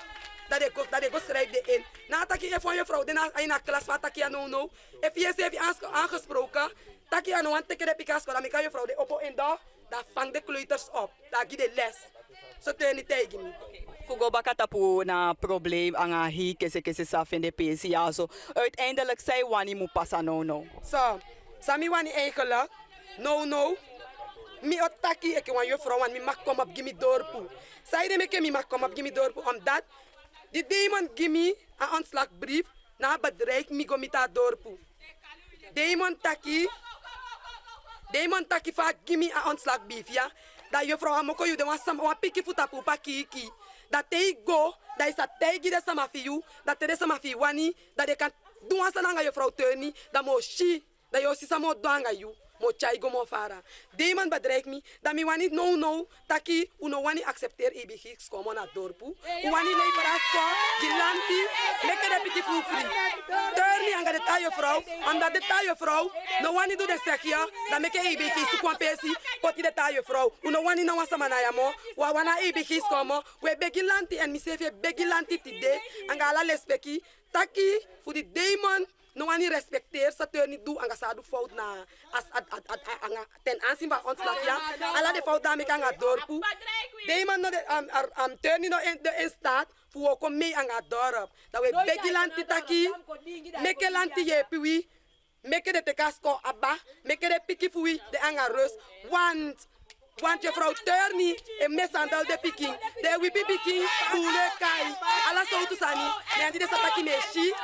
Dat de go schrijf de in. Na taki even je vrouw. Dan in na klas wat taki no. If je heeft aangesproken. Taki aan want teken de pika's dan kan je vrouw de oppo en daar vang de kleuters op. Daar giet de les. Zo turn niet tegen me. Fugo bakatapu na probleem anga hi kese saf in de PCA zo. Uiteindelijk zei wani mu passa no. Zo, sami wani eigenlijk. No. Mi otaki ik wan je vrouw want mi mag kom op gimme dorpu. Zij de meke mi mag kom op gimme dorpu omdat die demon gimme een ontslagbrief na bedrijf mi gomita dorpu. Demon taki fa gimme a ontslagbrief ja. Dat je vrouw amoko you de wan sam wan piki futa pupa kiki. Dat they go, dat is a tegi de sama fi you, dat de sama fi wani, dat de kan doen sananga je vrouw Teuni, dat mo shi, dat je si samo doanga you. Mo chai go mo fara. Demon bedreig me, dat mi wani no, taki uno wani accepteer EBG skomo na dorpu. Wani lei parasko, gilanti, meke de piki fu free. Teuni anga de tayo vrouw, omdat de tayo vrouw, no wani do de sekia, dat meke EBG sukwan pesi, poti de tayo vrouw. Uno wani na wasama na yamo, wa wana EBG skomo, we begilanti en mi sefe begilanti tide, anga ala lespeki, taki fu di demon. No wani respecteer sa turni do anga sa do fout na ten aanzien van ontslag ja. Alla de fout daarmee kan gaan dorpu. Demon no de turni no in staat voor kom mee anga dorp. Dat we begilanti taki, meke lanti je piwi, meke de tekasko abba, meke de piki fui de anga rust. Want je vrouw Teuni en mesandal de piking. De wipi piking, boule kai. Alla so tu sani. Nee, die de sataki meshi.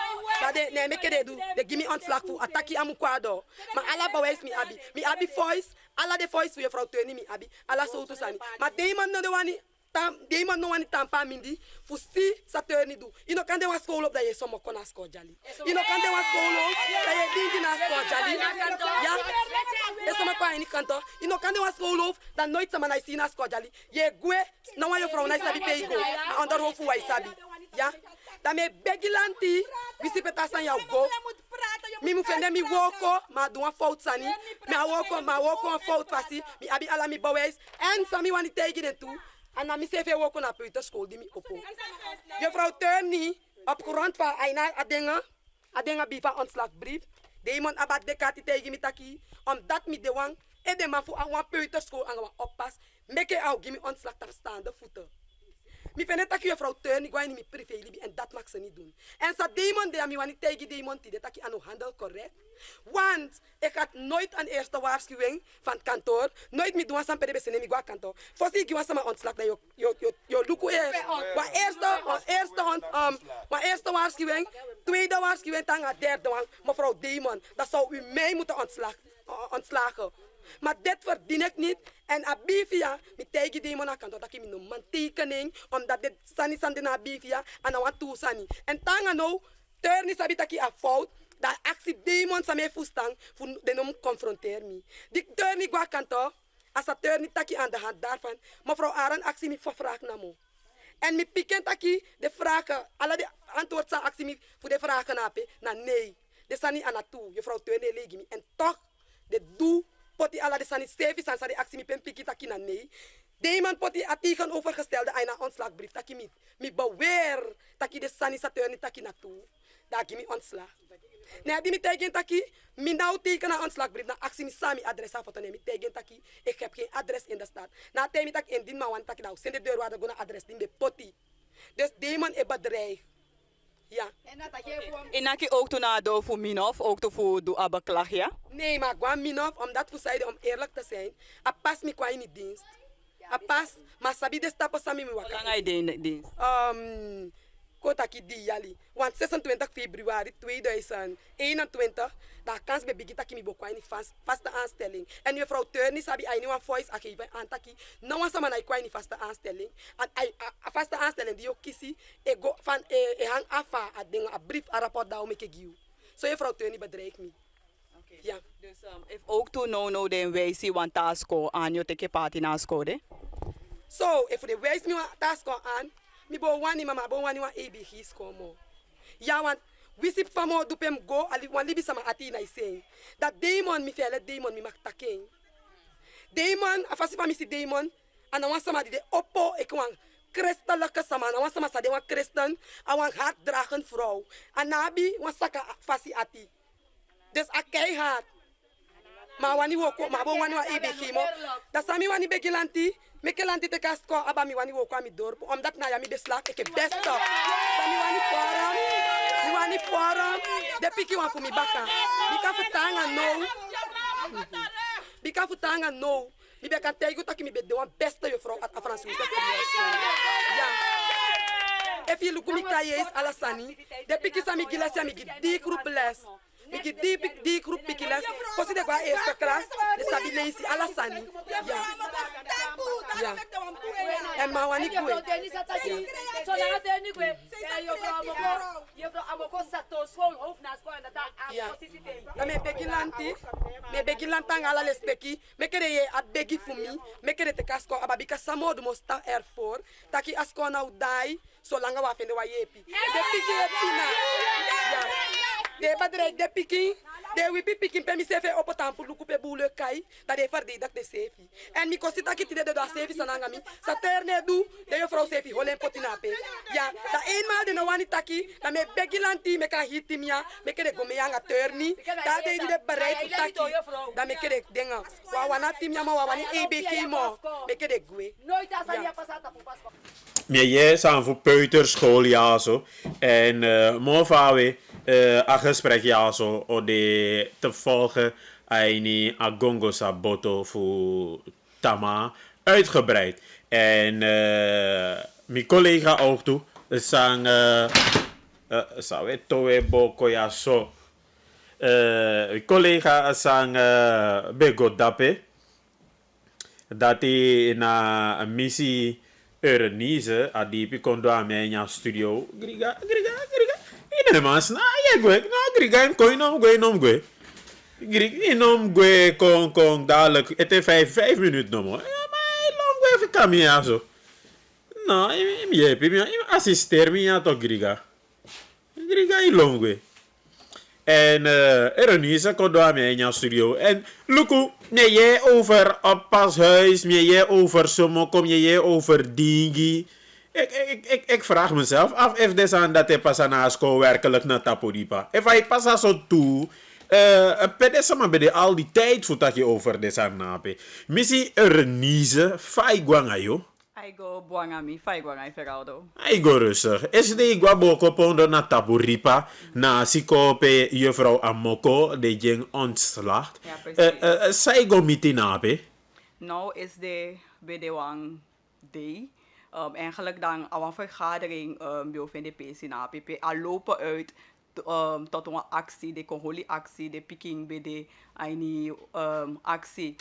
Dat de nee meke de do. De gimme ontslag voor ataki amukwado. Maar alla bewijs mi abi. Mi abi voice. Alla de voice voor je vrouw Teuni mi abi. Alla so tu sani. Maar demon no de wani. Demon no wani tampa mindi. Fu si sa Teuni do. Ino kan de was school op dat je somo kona sko jali. Ino kan de was school op dat je dingi na sko jali. Ja. Eso ma kwa ini kanto. Ino kan de was school op dat nooit sama na isi na sko jali. Je gwe na wa je vrouw na isabi pay go. Onder hofu wa isabi. Ja. Dat me begilanti, wisi petasan ya go. Mi mu fende mi woko, ma do een fout sani. Ma woko een fout fasi. Mi abi ala mi bawes. En sami wani tegen en toe. En dan mi sefe woko na peuterschool die mi oppo. Juffrouw Teuni, op grond van aina adenga bifa ontslagbrief. De iemand abat de kati tegen mi taki. Omdat mi de wang, e de man fu aan peuterschool aan wan oppas. Meke au gimi ontslag tap staande voeten. Mi vind dat je vrouw Teuni ik niet privé libi en dat mag ze niet doen. En zo demon de mi wani tegen demon die dat je aan handel correct. Want ik had nooit een eerste waarschuwing van het kantoor, nooit mi doen samen bij mi gwa kantoor. Voor ik was maar ontslag dat je luku is. Maar eerste waarschuwing, tweede waarschuwing, dan derde mevrouw Demon, dat zou u mij moeten ontslagen. Maar dit verdien ik niet. En abivia, mi tegen demon na kanto dat ik mijn man tekening, omdat dit sani sandi na abivia, en dan wat toe sani. En tanga nou, Teuni sabi taki a fout, dat actie demon sa me fustang, voor de nom confronteer me. Die Teuni gwa kanto, als dat Teuni taki aan de hand daarvan, mevrouw Aran actie mi vervraag na mo. En mi piken taki, de vragen, alle de antwoord sa actie mi, voor de vragen nape, na nee. De sani aan toe, je vrouw Teuni legi mi. En toch, de doe, poti ala de sani stevi san sa de actie mi pen piki taki na nee. Demon poti a tegenovergestelde aina ontslagbrief taki mi. Mi beweer taki de sani sa Teuni taki na toe. Daar gimme ontslag. Nee, die mi tegen taki, mi nou teken een ontslagbrief na actie mi sami adres af te nemen. Tegen taki, ik heb geen adres in de stad. Na tegen mi taki indien maar want taki nou, zijn de deur waar de gona adres die me poti. Dus demon e bedreig. Ja. En dan ook toen naar de voor Minov, ook toen voor de abaklag, ja? Nee, maar gewoon Minov, omdat voor zeiden om eerlijk te zijn, a pas me kwa in die dienst. A pas, maar sabi de stappen sami me Hoe lang waka. ga je dienst? Kotaki di yali. Want 26 februari 2021, daar kans bij begin taki mi bokwa in vaste aanstelling. En mevrouw Turni sabi ai een voice geven aan taki. Nou was maar na in vaste aanstelling. En a vaste aanstelling die ook kiesie, e go van e hang afa a dingen a brief a rapport daar om ik giu. Zo mevrouw Turni bedreigt me. Ja. Dus if ook toen no den wijzie want tasko aan je teke party na score. So, if de wijs me task aan, mi bo wani mama bo wani wan ABG skomo. Ja, want we sip famo dupem go ali wan libi sama ati na iseng. Dat demon mi fele demon mi maktaking. Demon, afasi pa mi si demon, ana wan sama di de oppo ek wan christelijke sama, ana wan sama sa de wan christen, a wan hartdragend vrouw. Anabi wan saka fasi ati. Dus a keihard. Maar wani woko, maar bo wani wa EBG mo. Dat sami wani begilanti, mekelanti te kasko aba mi wani woko mi dorp, omdat na ya mi beslag ik heb best op. Dan mi wani forum, de piki wan voor mi baka. Bika futanga no. Bika futanga no. Mi beka tegu taki mi be de wan beste juffrouw at Frans ja. If you look mi kayes alasani, de piki sami gilasi mi gidi group les. Ik die groep pikilas, kosi de qua eerste klas, de stabilesi alasani. Ja. Ja. En maar wanneer ik ja. Dan me begi lanti ala lespeki, me kere ye a begi fumi, me kere te kasko ababika samo de mosta erfor, taki asko na udai, so langa wa fende wa yepi. De piki pina. Ja. De badrek de piki, de wipi piki pe mi sefe opo tampu luku pe bule kai, da de fardi dak de sefi. En mi kosita ki tide de da sefi sanangami, sa terne du, de yo vrouw sefi holen potinape. Ja, da eenmaal de no wani taki, da me begilanti me ka hitimia, me kere go me yanga turni, da de bereid voor taki, da me kere denga, wa wana timia ma wa wani EBK mo, me kere gwe. Meer jij aan voor peuterschool ja zo en morvawe een gesprek ja zo o de te volgen een agongo saboto voor Tama uitgebreid en mijn collega ook toe sang sawe towe boko ja zo mijn collega sang begodape dat hij na missie Erenise adipi kondo amenya studio griga ine mas na ye gwe na griga en koinom gwe griga inom gwe kon dadelijk het is 5 minuten nog maar ja maar long gwe fi kamia zo no mi assister mi ja to griga long gwe en Erenise kondo amenya studio en luku meer jij over oppashuis, meer jij over somo, kom je over dingi. Ik vraag mezelf af of des aan dat hij pas aan school werkelijk naar Taporipa. If hij pas zo toe, pedesa maar bij al die tijd voor dat je over des aan nape. Missie Erenise, fai guangayo. I go buangami, fai guangai feraldo. I go rustig. Is de guaboko pondo na Taporipa, na sikope juffrouw Amoko, de jeng ontslacht. Ja, precies. Sai go mitinape. Nou is de bedewang day. Eigenlijk dan een vergadering van de PC na APP. Al lopen uit tot een actie, de Congoli actie, de Peking BD, een actie.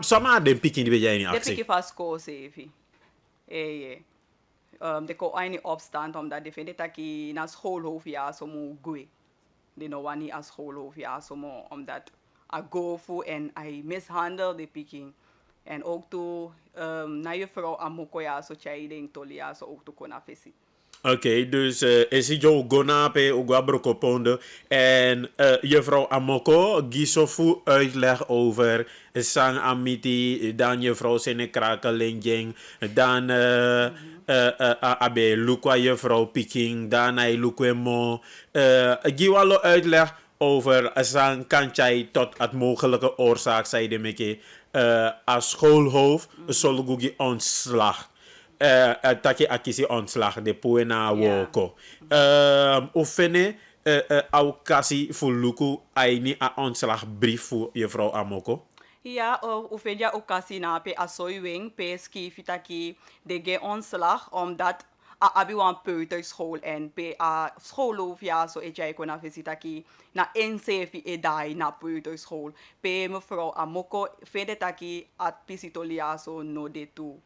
Sama de Peking BD een actie. De Peking vast koos even. De ko een opstand omdat de vindt dat je naar schoolhoofd ja zo moet gaan. De no one naar schoolhoofd ja zo moet omdat I go voor en I mishandle de Peking. En ook toe naar je vrouw Amoko ja zo chai tolia zo ook toe kon afvissen. Oké, dus is het jouw gonape uguabrokopondo en juffrouw Amoko gisofu uitleg over sang amiti dan juffrouw senekrakeling dan abe lukwa juffrouw Peking dan ay lukwe mo giwalo uitleg over sang kanchai tot het mogelijke oorzaak zei de meke als schoolhoofd solgugi ontslag. taki akisi ontslag de puena woko. Ofene au kasi fuluku aini a ontslagbrief voor juffrouw Amoko? Ja, ufeja okasi na pe asoiwing pe skifitaki de ge ontslag omdat abi wan peuterschool en pe a schoolhof ja so ejai kona visitaki na NCF edai na peuterschool pe mevrouw Amoko vede taki at pisitolia so no de tu.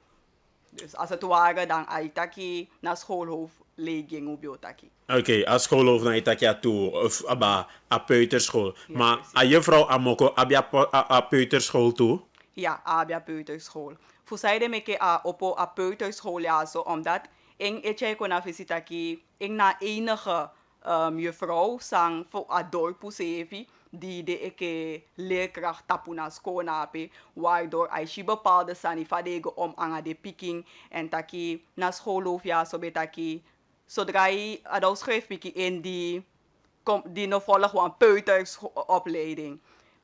Dus als het ware dan aitaki na schoolhof leeging ubiotaki. Oké, als schoolhoofd naar Itakia toe, of aba, a peuterschool. Ja, Maar precies. a juffrouw Amoko, abia a peuterschool toe? Ja, abia peuterschool. Fusaide meke a opo a peuterschool ja zo omdat ing etje kona visitaki ing na enige juffrouw sang voor a dorpu sevi die de eke leerkracht tapuna skonape waardoor als je bepaalde sani fadege om anga de picking en taki na schoolhof ja zo betaki zodra je adult schrijfpiki in die no volg een peutersopleiding.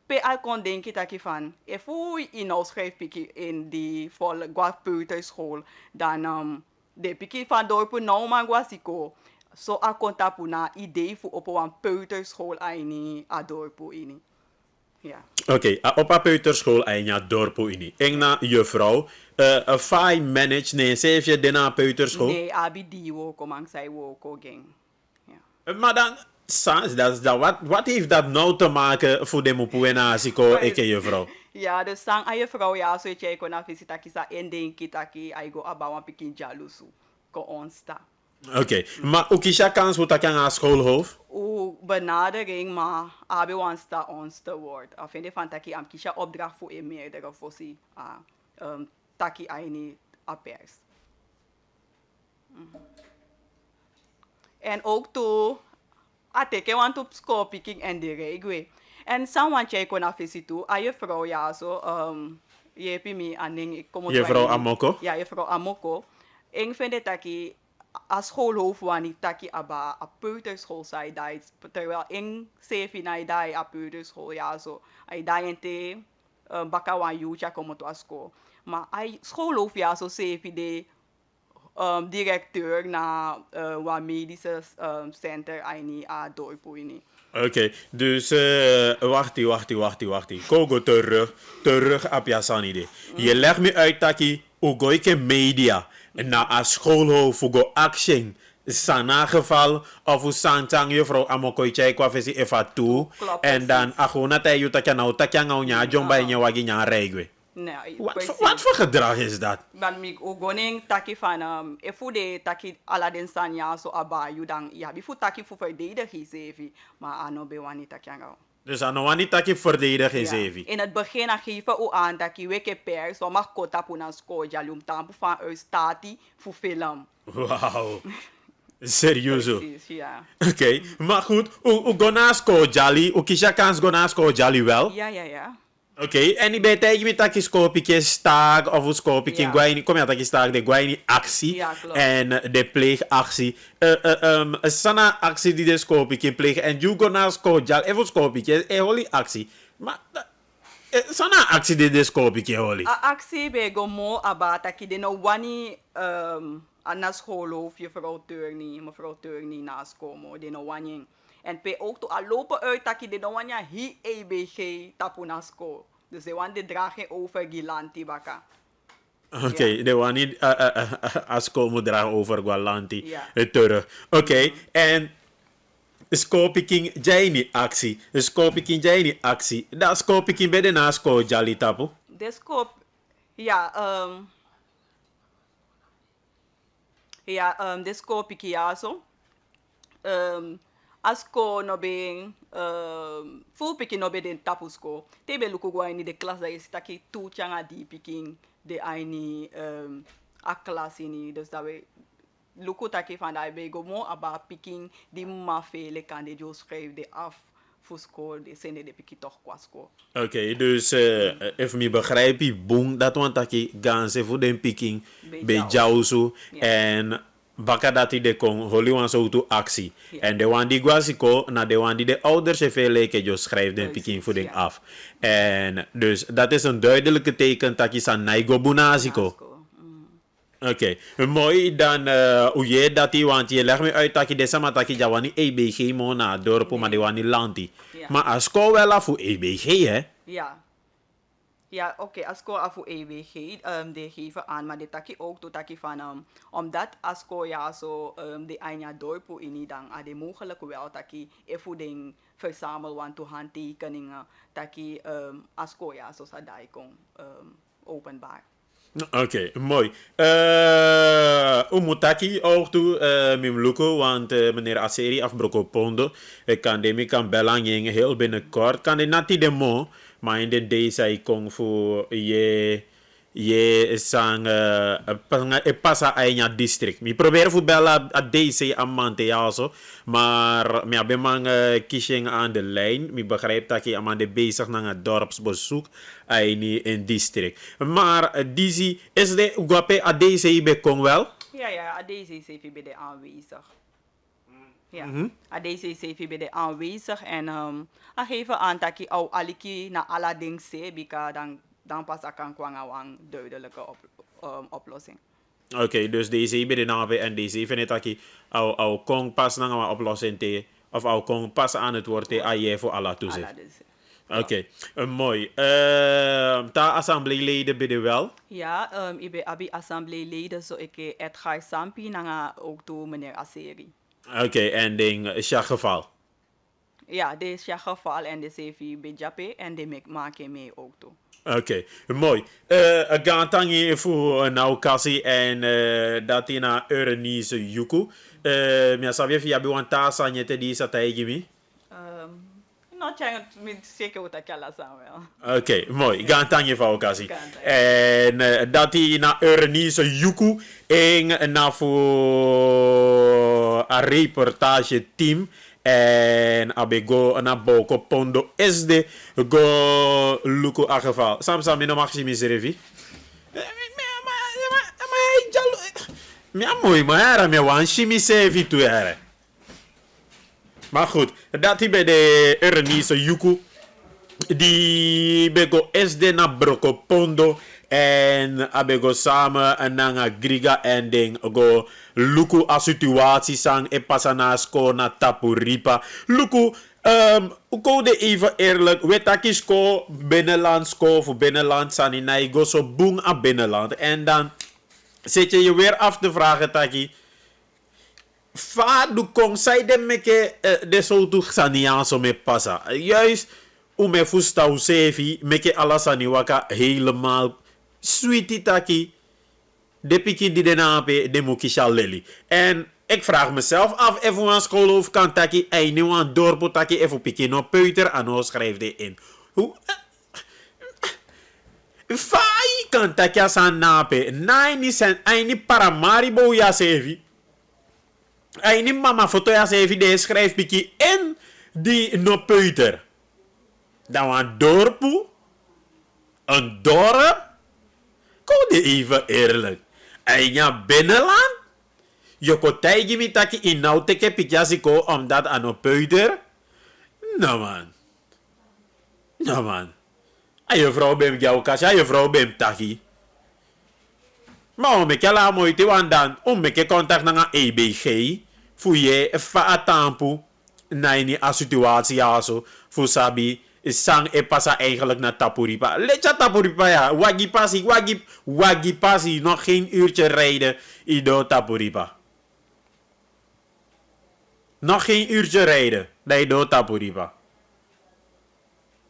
Pe al kon denken dat je van, if we in nou schrijfpiki in die volg peuterschool, dan de piki van dorpu nou man wasiko. So a kon tapu na idee voor op een peuterschool aini a dorpu ini. Ja. Oké, op a peuterschool aina dorpo ini. Eng na juffrouw, fai manage ne sef je dena peuterschool? Nee, abi die woko man zij woko ging. Ja. Maar dan, Sans, wat heeft dat nou te maken voor de mopuena asiko eke juffrouw? Ja, dus sang a je vrouw ja, so je kon na visitaki sa ending kitaki ai go abawan pikin jalusu ko onsta. Oké, maar ook is je kans voor dat je aan schoolhoofd? O benadering, maar abi wansta ons te woord. Af en van taki am kisha opdracht voor een meerdere fossi taki aini a pers. En ook toe ateke want op school picking en de regwe. En someone check kon afisi toe, a je vrouw ja zo je hebt me aan ding kom Juffrouw Amoko? Ja, je vrouw Amoko. Ik vind het taki a schoolhoofd wani taki aba a peuterschool sai dai terwijl in sefi na dai a peuterschool ja zo ai dai ente baka wan yucha como to a school maar ai schoolhoofd ja zo sefi de directeur na wan medische center ai ni a dorpu ini. Oké, dus wacht. Kogo terug op je sanide. Je legt me uit dat je ugoike media na a schoolhoofd voor action sana geval of u santang juffrouw Amoko ichai kwa fesi efa tu en dan agona tayo takya na utakya nga unya jomba inye wagi nya regwe. Nee, Wat voor gedrag is dat? Dan mi ugoning taki van efu de taki aladen sanya so aba yudang ja bifu taki fu verdedigen sevi maar ano be wani takyanga. Dus aan een niet verdedigen in zeven. In het begin geven we aan dat je weke pers so mag kota puna sko jalum tampu van stati fu film. Wauw. Serieus. Precies, ja. Oké, maar goed. U gonasko jali, u kisha kans gonasko jali wel? Ja. Oké, en ik ben tegen me dat je skopike staag of skopike guaini, kom je dat je staag de guaini actie Ja, klopt. en de pleegactie. Sana actie die de skopike pleeg en you gonna sko jal even skopike e holy actie. Maar sana actie die de skopike holy. A actie be go mo abata ki de no wani na school of je mevrouw Turni na skomo de no wani. En pe ook to a lopen uit dat je de no wani hi EBG tapuna sko. Dus de wan de dragen over gilanti baka. Oké, de one niet als komen dragen over Gualanti Ja. terug. Oké, en Skopiking Jaini actie. Skopiking Jaini actie. Dat Skopiking bij de nasko Jali tapu. De scope, ja, de scope ja zo. Asko no ben full picking no be den tapusko. Tebe luku gwa ini de klas da is taki tu changa di picking de aini a klas ini dus dat we luku taki van da be go mo aba picking di ma fele kan de jo schrijf de af voor school de zijn de picking toch qua school. Oké, dus even me begrijp je boom dat want taki ganse voor den picking bij Jausu en baka dati de kon holi wan so to actie. En de wan die guasiko na de wan die de ouders even leke jo schrijft den picking voeding af. En dus dat is een duidelijke teken dat je san naigo bunaziko. Oké, mooi. Dan hoe je dat die, want je legt me uit dat je deze maar dat je jawani EBG mo na dorpo, maar die wani lanti. Ja. Maar als ko wel af voor EBG, hè? Ja. Ja, oké, als ko af voor EWG, de geven aan, maar dit taki ook to taki van, omdat als ko ja zo de anja dorpo in dan, de mogelijk wel taki even ding verzamel want to handtekeningen taki als ko ja zo sadai kon openbaar. Oké, mooi. Umutaki ook toe, Mimluko, want meneer Aseri afbroko pondo. Ik kan de kan bellen heel binnenkort. Kan de nati de mo, maar in de day zei kong voor je sang passa aina district. Mi probeer voor bellen a DC amante ja zo, maar mi hebben man kissing aan de lijn. Mi begrijp dat je amande bezig naar het dorpsbezoek in district. Maar Dizzy, is de guape a DC bij kong wel? Ja, ADCCV bij de aanwezig. Ja, ADCCV bij de aanwezig en a geven aan dat je al aliki na alle dingen zei, bika dan pas kan kwam een duidelijke oplossing. Oké, dus DC bij de naam en DC vind ik dat je al kong pas naar een oplossing te, of al kong pas aan het woord te aje voor alle toezicht. Oké, mooi. Ta assembleeleden bij de wel? Ja, ik ben abi assembleeleden, zo ik Edgar Sampi naar ook toe meneer Aseri. Oké, en ding geval. Ja, dit is geval en de CV bij Jappe en de maken mee ook toe. Oké, mooi. Gantangi voor nou kasi en dat in a Eurenise Yuku. Mia sabia via biwanta sanyete di sa taigimi. Nou, zeker wat ik al wel. Oké, mooi. Gantangi voor kasi. En dat in a Eurenise Yuku en na voor a reportage team. En abego na boko pondo SD go luko ageval. Samsam mi no maximi serevi. Mi mooi maar era mi wan shimi sevi tu era. Maar goed, dat hij bij de Ernise Yuku die bego SD na broko pondo en abego samen nanga griga ending go luku a situatie sang e pasana sko na tapu ripa luku uko de even eerlijk wetaki sko binnenland sko voor binnenland sani na go so boom a binnenland en dan zit je weer af te vragen taki fa du kong sai de meke de so tu sania so me passa juist me fusta usevi meke alasani waka helemaal sweetie taki de piki die de nape de mukisha leli. En ik vraag mezelf af, even aan school of kan taki einde aan dorpo taki even piki no peuter en hoe schrijf de in. Hoe? Fai kan taki asan nape. Naini sen eini paramaribo ya sevi. Eini mama foto ya sevi de schrijf piki in die no peuter. Dan een dorpo. Een dorp. Kom even eerlijk. En ja, binnenland? Je kon tegen me dat je in nou teke pikjasiko omdat aan een peuter? Nou man. Nou man. En je vrouw bem jou kasja, je vrouw bem taki. Maar om ik la mooi te wandan, om ik contact naar een EBG, voor je fa tampu, na in een situatie aso, voor sabi, sang e passa eigenlijk naar Tapuripa. Letja Tapuripa ja. Wagi passi. Nog geen uurtje rijden. Ido Tapuripa. Nog geen uurtje rijden. Ido Tapuripa.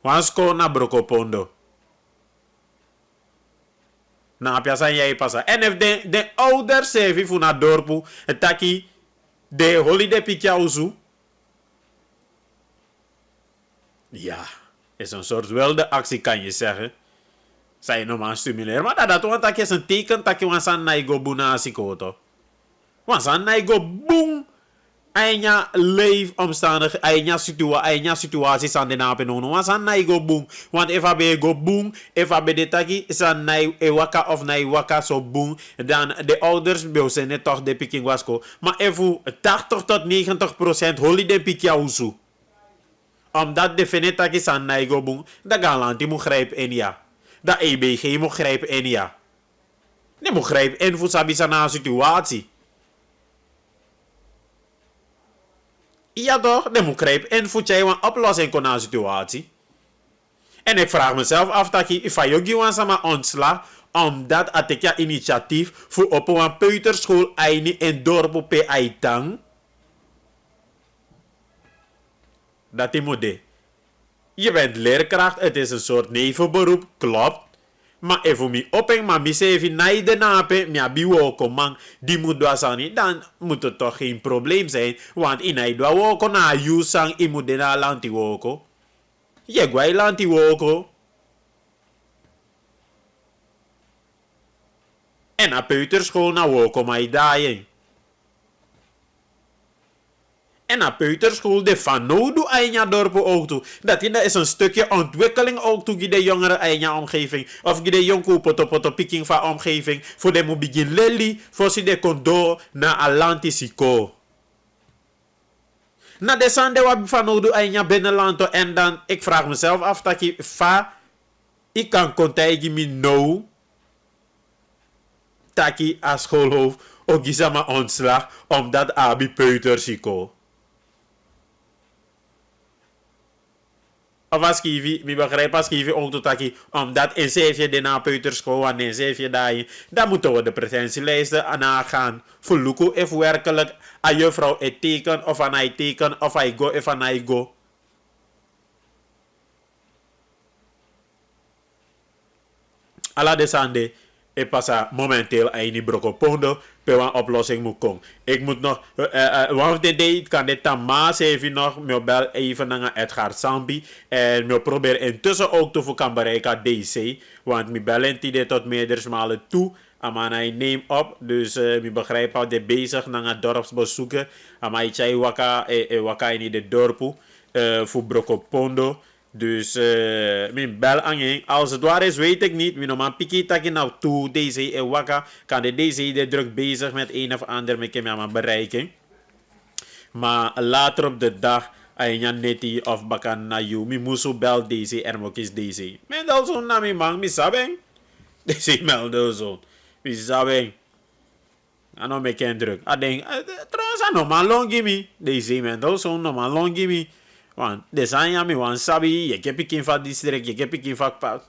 Wansko na Brokopondo. Na piasa jij passa. En if de ouders zeven voor naar dorpu. Taki de holiday pikja uzu. Ja, is een soort wilde actie kan je zeggen. Zij normaal stimuleren. Maar dat want is een teken dat je wansan naigo bunasi koto. Wansan naigo boom. Eina leefomstandig, eina situatie san de nape nono. Wansan naigo boom. Want if abe go boom, if abe de taki san nai waka of nai waka so boom, dan de ouders zijn net toch de piking wasko. Maar even 80 tot 90% holiday pikja usu. Omdat de venetaki san naigo boom, da galanti mo grijp en ja. Da EBG mo grijp en ja. Je begrijpt en voor sabi sana situatie. Ja toch? Je begrijpt en voor jij een oplossing kon aan situatie. En ik vraag mezelf af dat je if je gewoon sama ontslag omdat ik ja initiatief voor op een peuterschool aini en dorp op aitang. Dat is moet. Je bent leerkracht, het is een soort nevenberoep, klopt. Maar even mi openg, maar mi sevi naide nape, mi abiwoko man, die moet dwasani, dan moet het toch geen probleem zijn. Want in naidwa woko na yusang imude na lanti woko. Je gwai lanti woko. En a peuterschool na woko mai daien. En a peuterschool de van nodu aina dorpo ook toe. Dat is een stukje ontwikkeling ook toe de jongere aina omgeving. Of de jonko poto picking van omgeving. Voor de moet begin leli. Voor ze de kondo na Atlantico. Na de sande wat van nodu aina binnenland. En dan ik vraag mezelf af dat ik kan contacten me nou. Taki a schoolhoofd. Ook gisama ontslag. Omdat abi peutersiko. Of als ik begrijp als ik ook tot dat omdat in zeefje de na peuterschool en in zeefje daar, dan moeten we de presentielijsten aan gaan. Voor Luko of werkelijk aan juffrouw het teken of aan hij teken of hij go of aan hij go. Alla de sande. Ik passa momenteel aan die brokopondo. Per een oplossing moet komen. Ik moet nog. One of the day kan dit tamaas even nog. Me bel even naar Edgar Sambi. En me probeer intussen ook te kan bereiken DC. Want me bellen die tot meerdere malen toe. Amana neem op. Dus me begrijp dat de bezig naar het dorpsbezoeken. Amai chai waka in de dorpu. Voor brokopondo. Dus mijn bel aan je. Als het waar is, weet ik niet. Mijn man piki taki nou toe. Deze en waka. Kan de deze de druk bezig met een of ander met hem bereiken. Maar later op de dag. Aina neti of bakan na you. Mi musu bel deze en ook is deze. Men dat zo na mijn man. Mi sabeng. Deze meld zo. Mi sabeng. Ano me ken druk. Adeng. Trouwens ano man long gimme. Deze men dat zo no man long gimme. Want design mi wan sabi, je heb ik in van district, je heb ik in van pas.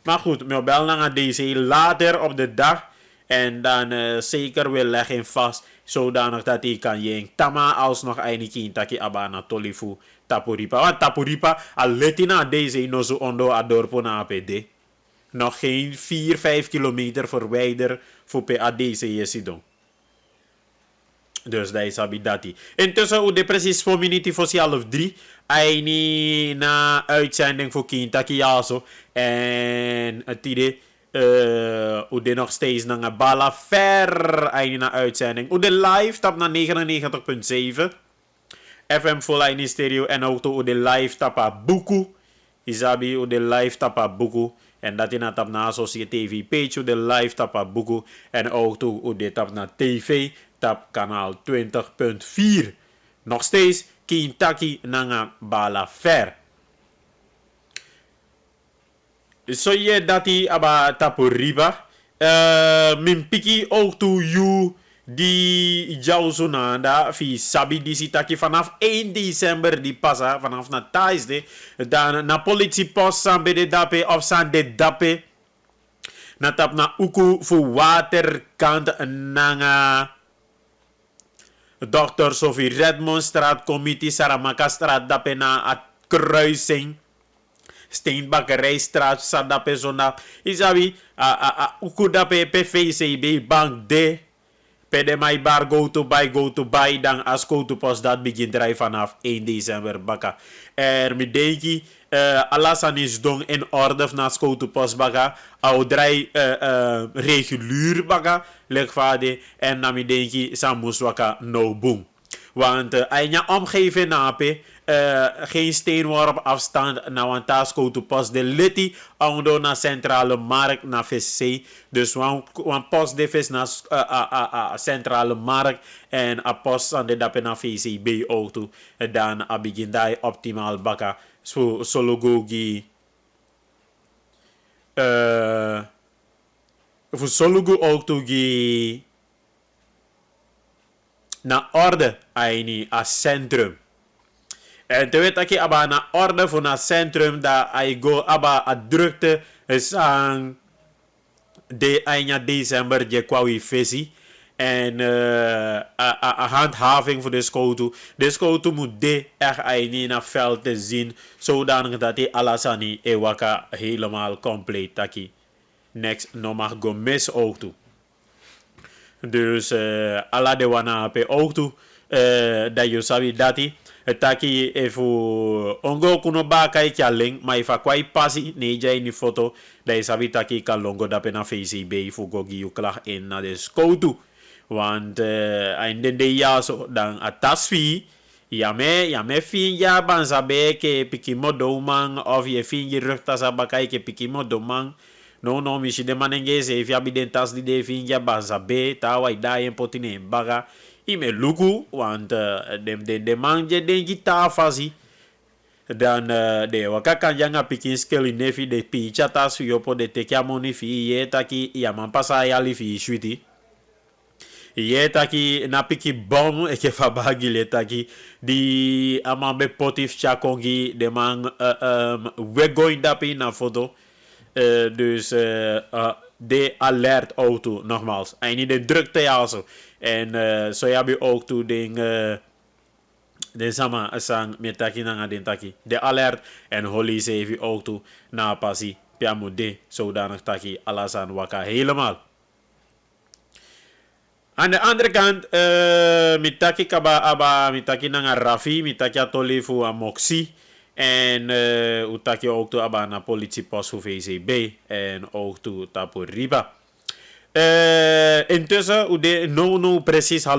Maar goed, me bel naar deze later op de dag. En dan zeker wil leggen vast. Zodanig dat hij kan je tama alsnog eindelijk in taki abana tolifu tapuripa. Want tapuripa aletina deze no zo ondo adorpo na APD. Nog geen 4-5 kilometer verwijderd voor PADC is doen. Dus dat is abidati. Intussen, hoe de precies voor minuten voor 3. Aini na uitzending voor Kintaki Yaso. En het idee. Hoe de nog steeds naar Bala ver. Aini na uitzending. Hoe de live tap naar 99.7. FM Full Aini Stereo. En ook hoe de live tapa Buku. Isabi hoe de live tapa Buku. En dat in tap na Associate TV page. Hoe de live tapa Buku. En ook hoe de tap naar TV. Tap kanaal 20.4. Nog steeds Kintaki nanga Bala ver. So je dati aba tapu riba. Min piki ook to you die Jauzunanda fi sabi di sitaki vanaf 1 december di pasa vanaf na Thursday dan na politiepost sambe de dape of san de dape na tap na uku fu waterkant nanga Dr. Sophie Redmond straat, Committee Saramaka straat, dape na at kruising. Steenbakkerijstraat, Sadape zona. Isabi, uku dape PVCB bank de. Pede mai bar go to buy, dan as go to post dat begin drijf vanaf 1 december baka. Mi denki, alasan is dong in orde na go to post baka. Au drai regulier baka, lekvade. En na mi denki, samus waka no boom. Want aina omgeving nape, geen steenworp afstand na een tasko to pas de liti ondo na centrale markt na VC. Dus wan post de vis na centrale markt en a post aan de dape na VCB auto. Dan a begin dai optimaal baka so solo gogi voor solugu ook toe na orde aini a centrum. En te weten dat aba na orde voor na centrum dat ai go aba a drukte is aan de eind december je kwawi visie. En a handhaving voor de school. De school moet de echt aini na veld te zien. Zodanig dat die alasani ewaka helemaal compleet taki. Next no mag go mis ook toe. Dus ala de wana pe ook toe. Dat je sabi dati. Taki efu ongo kuno ba kai kyaling. Maar ifa kwai pasi nee jai ni foto. Dat je sabi taki kalongo dape na VCB. Fu go gi klag in na de school toe. Want einde de jaar zo dan atasfi. Yame fin ya ban sabe ke pikimo domang. Of je fin je rugta sabakai ke pikimo domang. No, mishi de manenge se if ya bidentas di de fin ya ban sabe. Tawa idai en potine baga. Ime luku. Want de manje den gita fazi. Dan de wakakan janga pikin skeli nefi de picha tasu yopo de tekiamoni fi ye taki yaman pasa yali fi shuiti. Ye taki na piki bom eke fabagi le taki di amambe potif chakongi de man we going dapi na foto dus de alert auto nogmaals en niet de drukte ja zo en zo heb je ook toe ding de sama sang metaki na den taki de alert en holy save ook toe na passie piamu de zodanig taki alasan waka helemaal. Aan de andere kant, mitaki kaba aba, mitaki nanga Rafi, mitaki atoli fu a Moxie. En utaki ook toe aba na politiepost voor VCB. En ook toe tapo Riba. Intussen, ude no precies 2:30.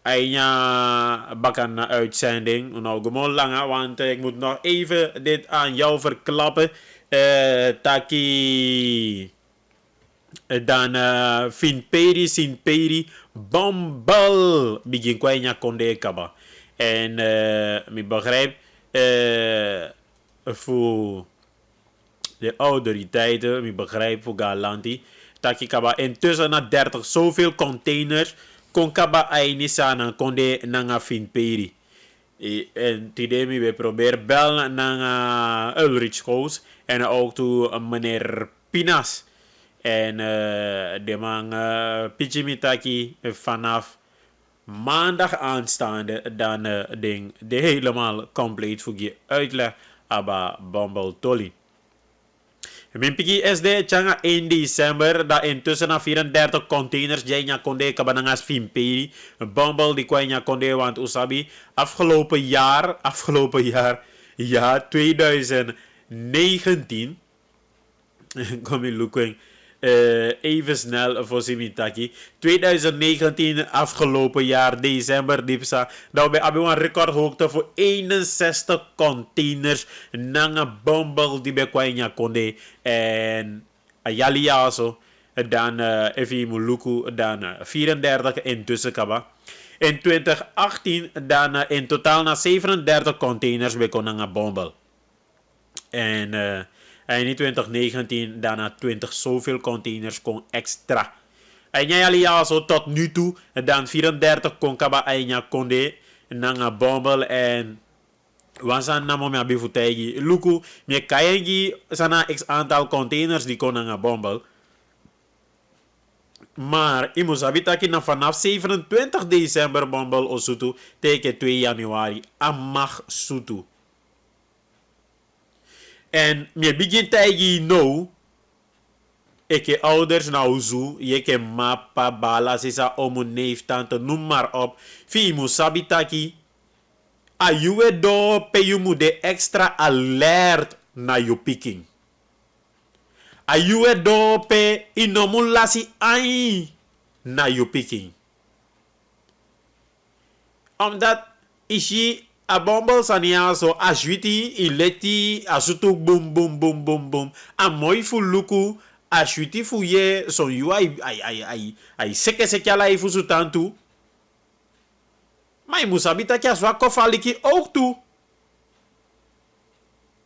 Aina bakan na uitzending. Nou, gewoon langer, want ik moet nog even dit aan jou verklappen. Taki... Dan Sinperi, Bambal, begin kwanya konde kaba. En mi begrijp voor de autoriteiten, mi begrijp voor Galanti, taki kaba intussen na 30 zoveel containers, kon kaba aini sana konde nanga Sinperi. En today mi we proberen bel nanga Ulrich Koos en ook toe meneer Pinas. En de man Pichimitaki vanaf maandag aanstaande dan ding de helemaal compleet voor je uitleg aba Bumble Tolly. Mijn piki SD changa 1 december da intussen na 34 containers janya konde kabanangas Fimperi Bumble die kwanya konde want usabi afgelopen jaar ja 2019 kom in Lukwing. Even snel voor Simitaki. 2019, afgelopen jaar, december, dipsa. Dat we hebben een recordhoogte voor 61 containers. Nanga Bumble die bij Kwanya Konde. En Ayaliaso. Dan even Muluku. Dan 34 intussen kaba. In 2018, dan in totaal na 37 containers bij Konanga Bumble. En in 2019 daarna 20 zoveel containers kon extra. En jij zo tot nu toe dan 34 kon kaba aina konde nanga Bumble en wansan namo me abifutegi luku me kayengi sana x aantal containers die kon nanga Bumble. Maar ik moest habitaki na vanaf 27 december Bumble osutu teken 2 januari amag sutu. En me begin tegi no. Eke ouders nou zo. Jeke mappa, bala, sisa, omu, neef, tante, noem maar op. Fi mu sabitaki. Ayuwe do pe you mu de extra alert na you picking. Ayuwe do pe inomulasi ai na you picking. Omdat ishi a Bumble sania so a juiti ileti a sutu boom boom boom boom boom a moi fu luku a juiti fu ye so you ai seke ala ifu sutantu mai musabita ki aswa kofaliki ook toe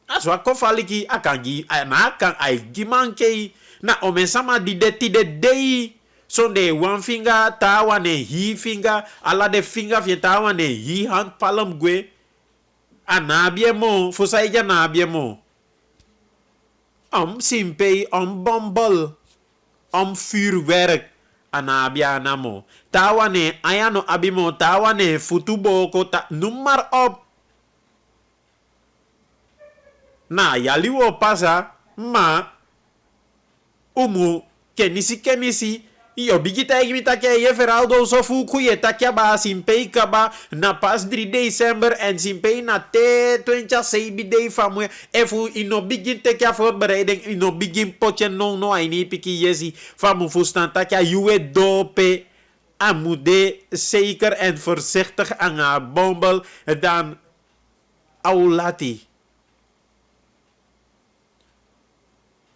a so akofaliki akangi na kan ai gimanke na omensama di de dei so de one finger tawa ne hi finger ala de finger fi tawa ne hi hand palm gwe anabie mo fosaija nabie mo simpei bombol vuurwerk anabia namo tawane ayano abimo tawane futuboko noem maar op na yaliwo pasa ma umu kenisi yo bigita igmita ke ye feraldo so fu kuye takya ba simpei kaba na pas 3 December en simpei na te 26 day famu efu ino begin te kya voorbereiding ino begin potje no ai ni piki yesi famu fustan takya juwe dope amude zeker en voorzichtig aan haar bombel dan aulati.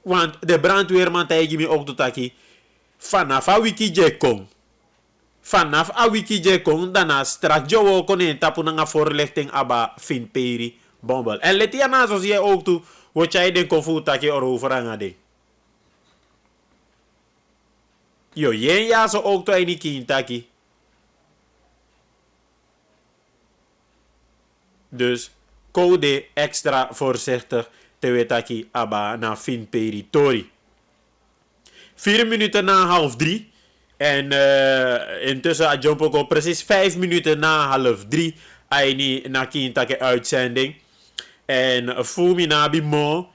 Want de brandweerman tegen me ook taki vanaf a wiki jekong. Vanaf a wiki jekong daarna straks jowo konen tapu nga voorlichting aba fin peri bombel. En let je na zoals je ook toe wat jij den konfu taki erover aan de. Yo yen ja zo ook toe in die taki. Dus code extra voorzichtig te wetaki aba na fin peri tori. 4 minuten na 2:30. En intussen a jump ook precies 5 minuten na 2:30. Aini na kintake uitzending. En fumi na bimo.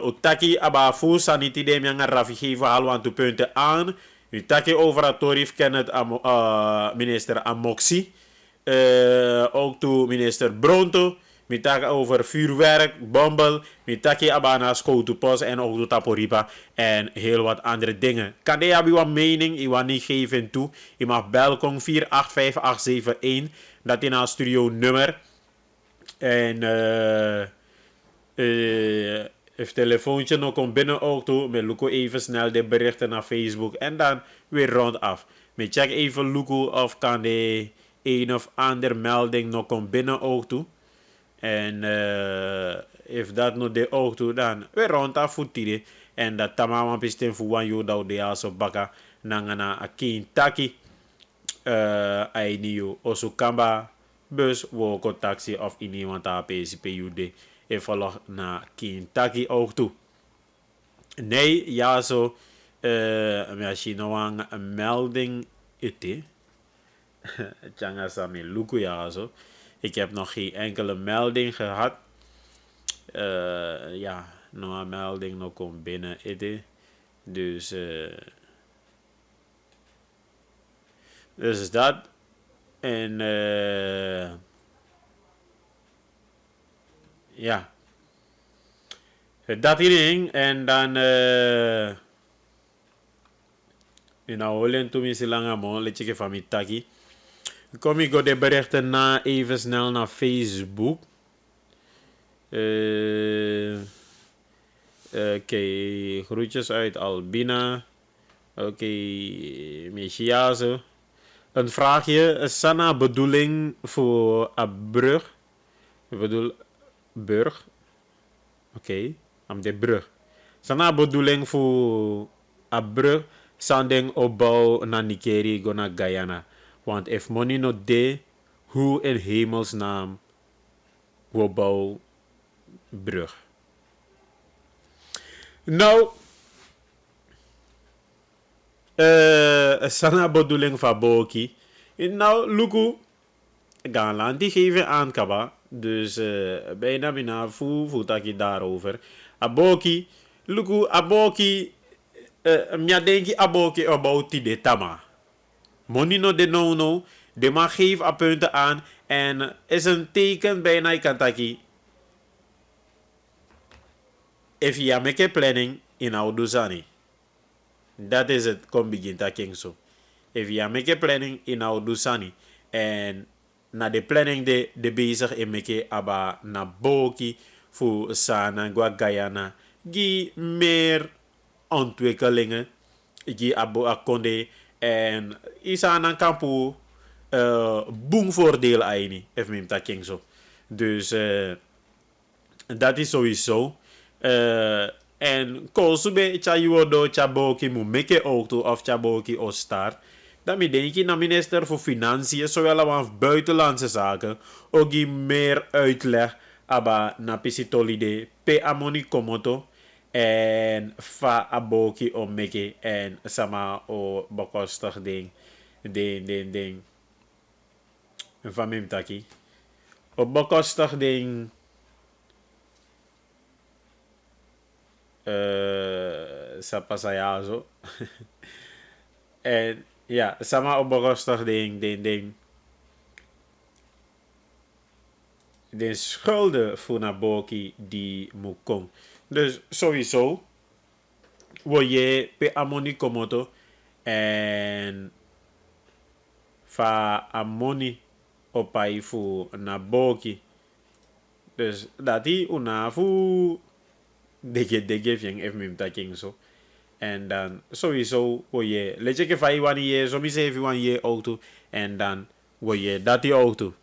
Utaki aba fu saniti de mianga rafi geven halwantu punten aan. Utaki over het torief kennet minister Amoxi. Ook toe minister Bronto. Mitaki over vuurwerk, bombel, mitaki abana schootupos en ook doet taporipa en heel wat andere dingen. Kan je hebben wat mening, je wat niet geven toe. Je mag belkom 485-871, dat is een studio nummer. En het telefoontje nog komt binnen ook toe. Met Luco even snel de berichten naar Facebook en dan weer rondaf. Met check even Luco of kan de een of ander melding nog komt binnen ook toe. En if dat no de ook toe, dan we rond af voetire. En dat tamama pisten voor wan yo dat de aso baka nangana akin taki. Ainiu osukamba bus woko taxi of iemand a PCPUD. En volg na Kintaki ook toe. Nee, ja zo. Als je nou een melding ite. Tjanga sami luku ja zo. Ik heb nog geen enkele melding gehad. Ja, nog een melding nog komt binnen. Dus is dat. En ja. Dat ding. En dan in Aholen toen is lang aan let je van Mitaki. Kom ik de berichten na even snel naar Facebook. Oké, groetjes uit Albina. Oké, Meshiazo. Een vraagje. Sana bedoeling voor Abrug. Ik bedoel Burg. Oké, am de brug. Sana bedoeling voor Abrug. Sanding opbouw naar Nikeri go naar Guyana. Want if money not there, hoe in hemelsnaam we bouwen brug? Nou, sana bedoeling van Boki. Nou, Luku, gaan land die geven aan kaba. Dus bijna bijna voetaki daarover. Aboki, Luku, Aboki, mia denki Aboki about de tama. Money no de no, de mag geeft a punten aan en is een teken bijna kantaki. If je make planning in Auduzani. Dat is het, kom begin taking so. If je make planning in Auduzani en na de planning de bezig in make aba na boki voor sana Guyana. Gi meer ontwikkelingen. Gi abo akonde. En isa aan kampu boomvoordeel aini, even met dat king zo. Dus Dat is sowieso. En kosube chayodo chaboki mu meke auto of chaboki o start. Dan denk je naar minister voor Financiën, zowel aan buitenlandse zaken, ook meer uitleg aba na pisitolide pe amoni komoto en fa aboki o meke en sama o bekostig ding van mim taki. O bekostig ding sa pasayazo. En ja, sama o bekostig ding de schulden voor Naboki die moet komen. Dus sowieso wil je pe amoni komoto en fa amoni opai voor Naboki. Dus dat die una voor dege ving even mim taking zo. En dan sowieso wil je let je ke fai wani je zo mi se even wan je auto en dan wil je dat die auto.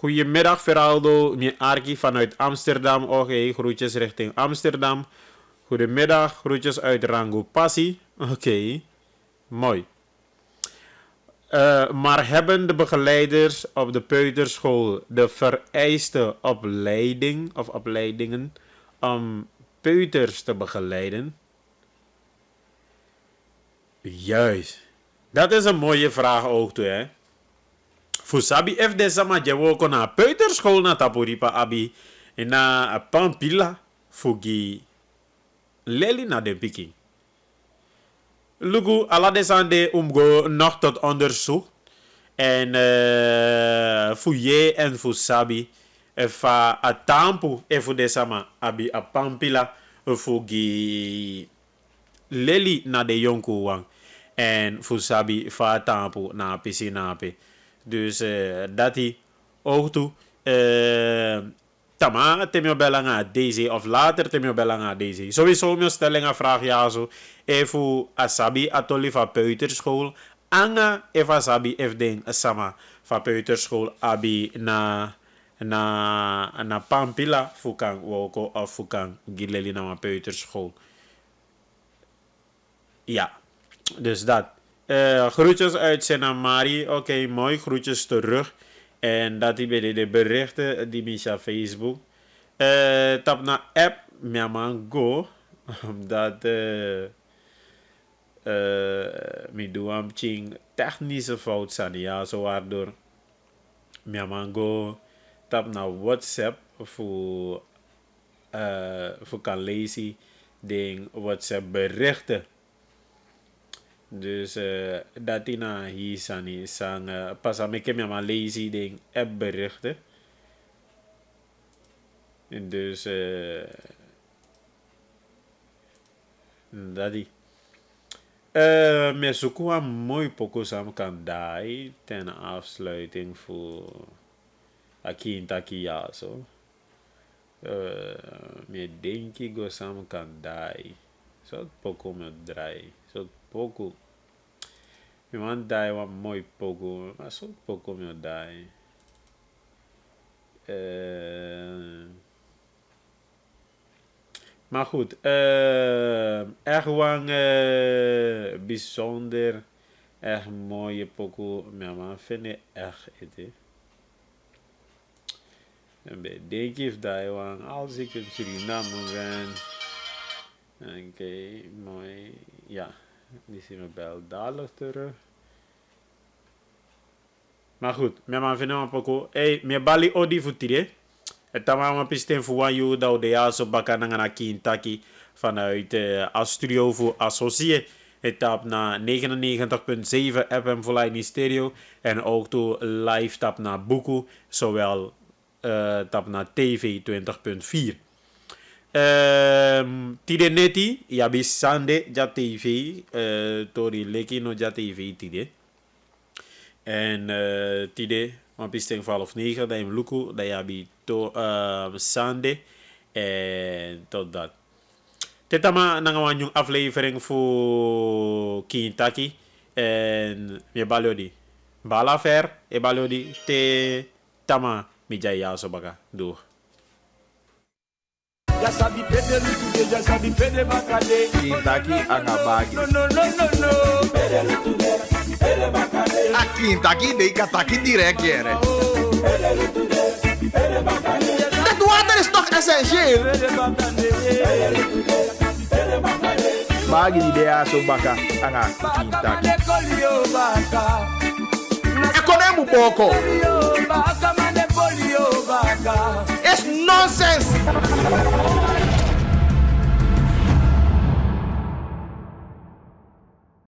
Goedemiddag Veraldo, mijn Arki vanuit Amsterdam. Oké, groetjes richting Amsterdam. Goedemiddag, groetjes uit Rango Passie. Oké, mooi. Maar hebben de begeleiders op de peuterschool de vereiste opleiding of opleidingen om peuters te begeleiden? Juist. Dat is een mooie vraag ook toe, hè. Fusabi F de sama jawo ko na peuterschool na tapuripa abi na pampila fugi leli na de piki. Lugu ala desande umgo nog tot onderzoek en fuye en fusabi fa atampu efu de sama abi a pampila fugi leli na de yonku wang en fusabi fa atampu na pisinape. Dus dat hij ook toe. Tama, temio belanga deze of later temio belanga deze. Sowieso mijn stelling aan vraag ja zo. Even asabi atoli van peuterschool. Anga even asabi even ding sama van peuterschool abi na pampila fukang woko of fukang gileli na mijn peuterschool. Ja, dus dat. Groetjes uit Senamari. Oké, mooi. Groetjes terug. En dat die bij de berichten die Misha Facebook. Tap naar app. Mijn go. Omdat mi doe een technische fout zijn. Ja, zo waardoor. Mijn go. Tap naar WhatsApp. Voor kan lezen. Ding WhatsApp berichten. Dus dat ina hier sani sang pas aan ik me maar lazy ding app berichten. En dus dat die. Me zoeken een mooi poko sam kan dai ten afsluiting voor aki in taki ja zo. Me denk ik go sam kan dai. Zo poko me draai. Zo poko. Je man dai wat mooi poko, maar zo poko me dai. Maar goed, echt wel bijzonder, echt mooie poko. Maar man vind ik echt het. En bij denk ik dat als ik in Suriname ben, oké, mooi, ja. Die zien we wel dadelijk terug. Maar goed, mijn man vindt een poco. Hey, mijn bali odi futire. Het tamama pisten voor wanneer dat de ja zo bakken naar Kintaki vanuit Astudio voor associé. Het tap naar 99.7 FM Volley Stereo en ook to live tap naar Buku, zowel tap naar TV 20.4. Tide neti ya bisande ja TV tori leki no ja TV tide en tide ma pisting 12:09 da im luku da ya bi to sande en tot dat tetama nangawan yung aflevering voor Kintaki en me balodi bala fer e balodi te tama mi jaya so baga do Já sabe perder no tudo, já sabe perder bacade. Quintaki angabagi. No, no, no, no, no. Perder no tudo, perder bacade. A Quintaki dei kataki direct here. Perder no tudo, perder bacade. Het water is toch essentieel? Perder bacade. Perder no tudo, perder bacade. Bagi di dea so baka anga Baka Quintaki. mane polio baka. Ekonemu boko. Baka mane polio baka. It's nonsense.